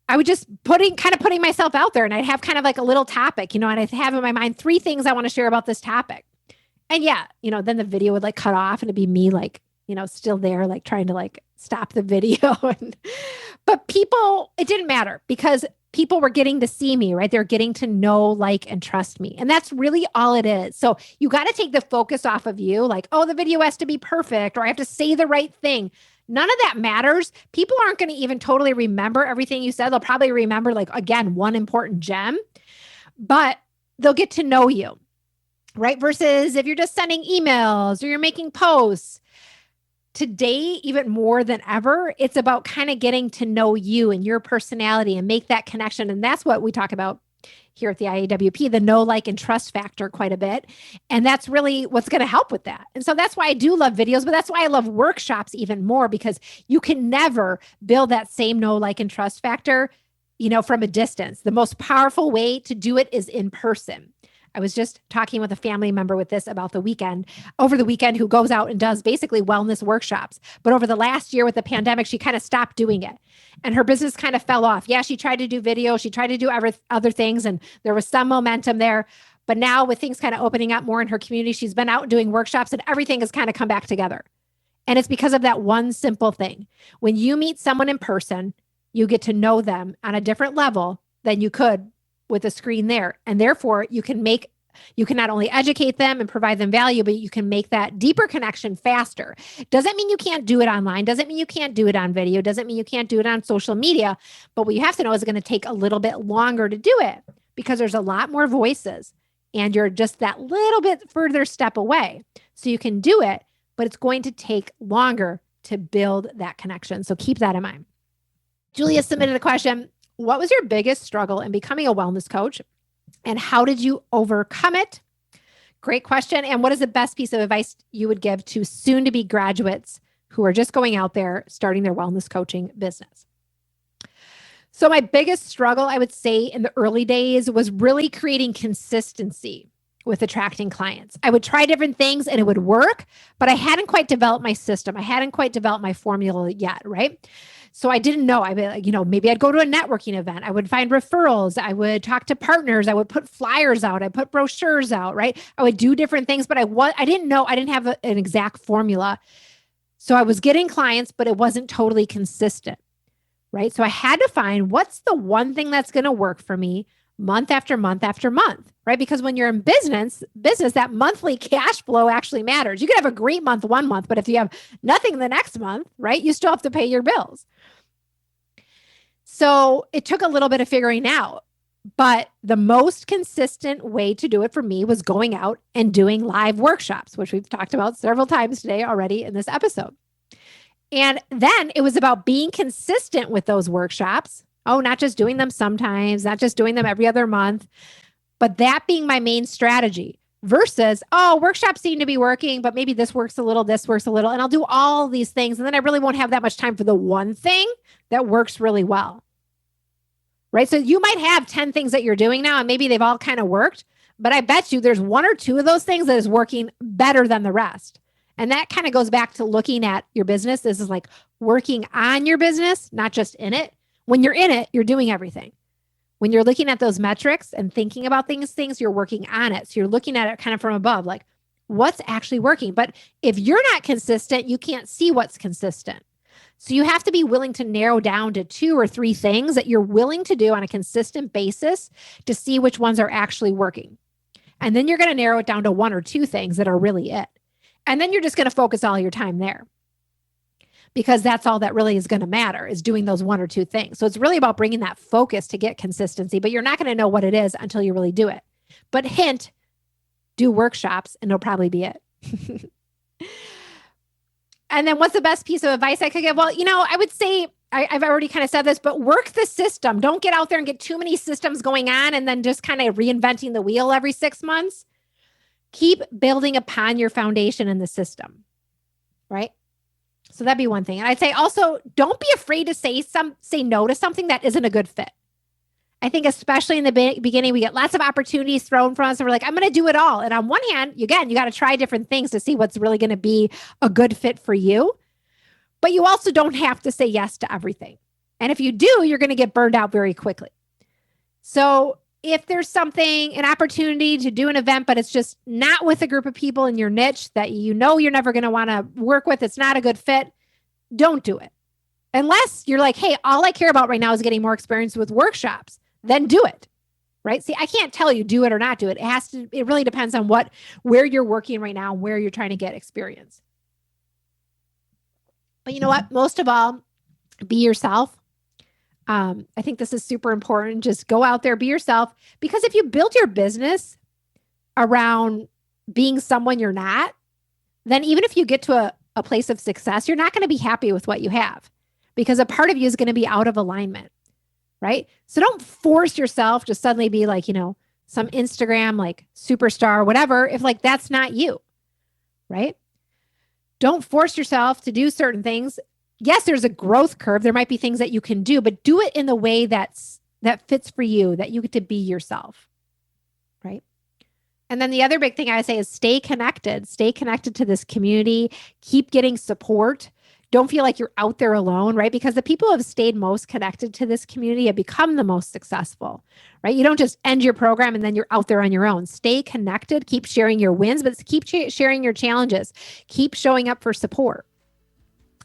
I would just putting myself out there, and I'd have kind of like a little topic, and I'd have in my mind 3 things I want to share about this topic. And yeah, then the video would like cut off and it'd be me like, still there, like trying to like stop the video. But people, it didn't matter because people were getting to see me, right? They're getting to know, like, and trust me. And that's really all it is. So you got to take the focus off of you, like, oh, the video has to be perfect, or I have to say the right thing. None of that matters. People aren't going to even totally remember everything you said. They'll probably remember, like, again, one important gem, but they'll get to know you, right? Versus if you're just sending emails or you're making posts. Today, even more than ever, it's about kind of getting to know you and your personality and make that connection. And that's what we talk about here at the IAWP, the know, like, and trust factor quite a bit. And that's really what's going to help with that. And so that's why I do love videos, but that's why I love workshops even more, because you can never build that same know, like, and trust factor, from a distance. The most powerful way to do it is in person. I was just talking with a family member with this over the weekend, who goes out and does basically wellness workshops. But over the last year with the pandemic, she kind of stopped doing it and her business kind of fell off. Yeah, she tried to do video. She tried to do other things and there was some momentum there. But now with things kind of opening up more in her community, she's been out doing workshops and everything has kind of come back together. And it's because of that one simple thing. When you meet someone in person, you get to know them on a different level than you could with a screen there. And therefore you can not only educate them and provide them value, but you can make that deeper connection faster. Doesn't mean you can't do it online. Doesn't mean you can't do it on video. Doesn't mean you can't do it on social media. But what you have to know is it's going to take a little bit longer to do it because there's a lot more voices and you're just that little bit further step away. So you can do it, but it's going to take longer to build that connection. So keep that in mind. Julia submitted a question. What was your biggest struggle in becoming a wellness coach and how did you overcome it? Great question. And what is the best piece of advice you would give to soon-to-be graduates who are just going out there starting their wellness coaching business? So my biggest struggle, I would say in the early days, was really creating consistency with attracting clients. I would try different things and it would work, but I hadn't quite developed my system. I hadn't quite developed my formula yet, right? So I didn't know. Maybe I'd go to a networking event. I would find referrals. I would talk to partners. I would put flyers out. I put brochures out, right? I would do different things, but I didn't know. I didn't have an exact formula. So I was getting clients, but it wasn't totally consistent, right? So I had to find what's the one thing that's going to work for me month after month after month, right? Because when you're in business, that monthly cash flow actually matters. You could have a great month one month, but if you have nothing the next month, right, you still have to pay your bills. So it took a little bit of figuring out, but the most consistent way to do it for me was going out and doing live workshops, which we've talked about several times today already in this episode. And then it was about being consistent with those workshops. Oh, not just doing them sometimes, not just doing them every other month, but that being my main strategy versus, workshops seem to be working, but maybe this works a little, and I'll do all these things. And then I really won't have that much time for the one thing that works really well, right? So you might have 10 things that you're doing now, and maybe they've all kind of worked, but I bet you there's 1 or 2 of those things that is working better than the rest. And that kind of goes back to looking at your business. This is like working on your business, not just in it. When you're in it, you're doing everything. When you're looking at those metrics and thinking about things, you're working on it. So you're looking at it kind of from above, like what's actually working. But if you're not consistent, you can't see what's consistent. So you have to be willing to narrow down to 2 or 3 things that you're willing to do on a consistent basis to see which ones are actually working. And then you're going to narrow it down to 1 or 2 things that are really it. And then you're just going to focus all your time there, because that's all that really is going to matter, is doing those 1 or 2 things. So it's really about bringing that focus to get consistency, but you're not going to know what it is until you really do it. But hint, do workshops and it'll probably be it. And then what's the best piece of advice I could give? Well, I would say, I've already kind of said this, but work the system. Don't get out there and get too many systems going on and then just kind of reinventing the wheel every 6 months. Keep building upon your foundation in the system, right? So that'd be one thing. And I'd say also, don't be afraid to say no to something that isn't a good fit. I think especially in the beginning, we get lots of opportunities thrown from us and we're like, I'm going to do it all. And on one hand, again, you got to try different things to see what's really going to be a good fit for you. But you also don't have to say yes to everything. And if you do, you're going to get burned out very quickly. So if there's something, an opportunity to do an event, but it's just not with a group of people in your niche that you know you're never going to want to work with, it's not a good fit, don't do it. Unless you're like, hey, all I care about right now is getting more experience with workshops, then do it. Right? See, I can't tell you do it or not do it. It really depends on where you're working right now, where you're trying to get experience. But you know what? Most of all, be yourself. I think this is super important. Just go out there, be yourself. Because if you build your business around being someone you're not, then even if you get to a place of success, you're not going to be happy with what you have because a part of you is going to be out of alignment, right? So don't force yourself to suddenly be like, some Instagram, like superstar, whatever, if like that's not you, right? Don't force yourself to do certain things. Yes, there's a growth curve. There might be things that you can do, but do it in the way that fits for you, that you get to be yourself, right? And then the other big thing I say is stay connected. Stay connected to this community. Keep getting support. Don't feel like you're out there alone, right? Because the people who have stayed most connected to this community have become the most successful, right? You don't just end your program and then you're out there on your own. Stay connected. Keep sharing your wins, but keep sharing your challenges. Keep showing up for support.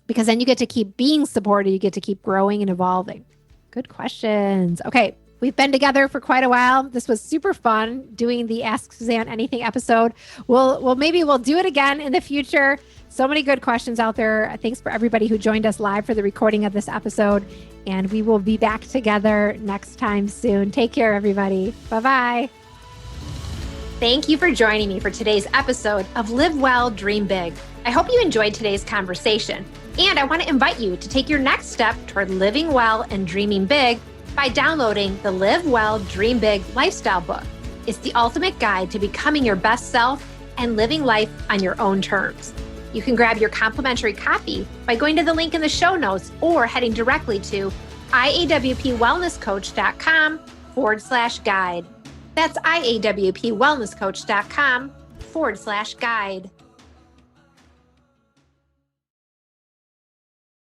Because then you get to keep being supported. You get to keep growing and evolving. Good questions. Okay. We've been together for quite a while. This was super fun doing the Ask Suzanne Anything episode. Maybe we'll do it again in the future. So many good questions out there. Thanks for everybody who joined us live for the recording of this episode. And we will be back together next time soon. Take care, everybody. Bye-bye. Thank you for joining me for today's episode of Live Well, Dream Big. I hope you enjoyed today's conversation. And I want to invite you to take your next step toward living well and dreaming big by downloading the Live Well, Dream Big lifestyle book. It's the ultimate guide to becoming your best self and living life on your own terms. You can grab your complimentary copy by going to the link in the show notes or heading directly to iawpwellnesscoach.com/guide. That's iawpwellnesscoach.com/guide.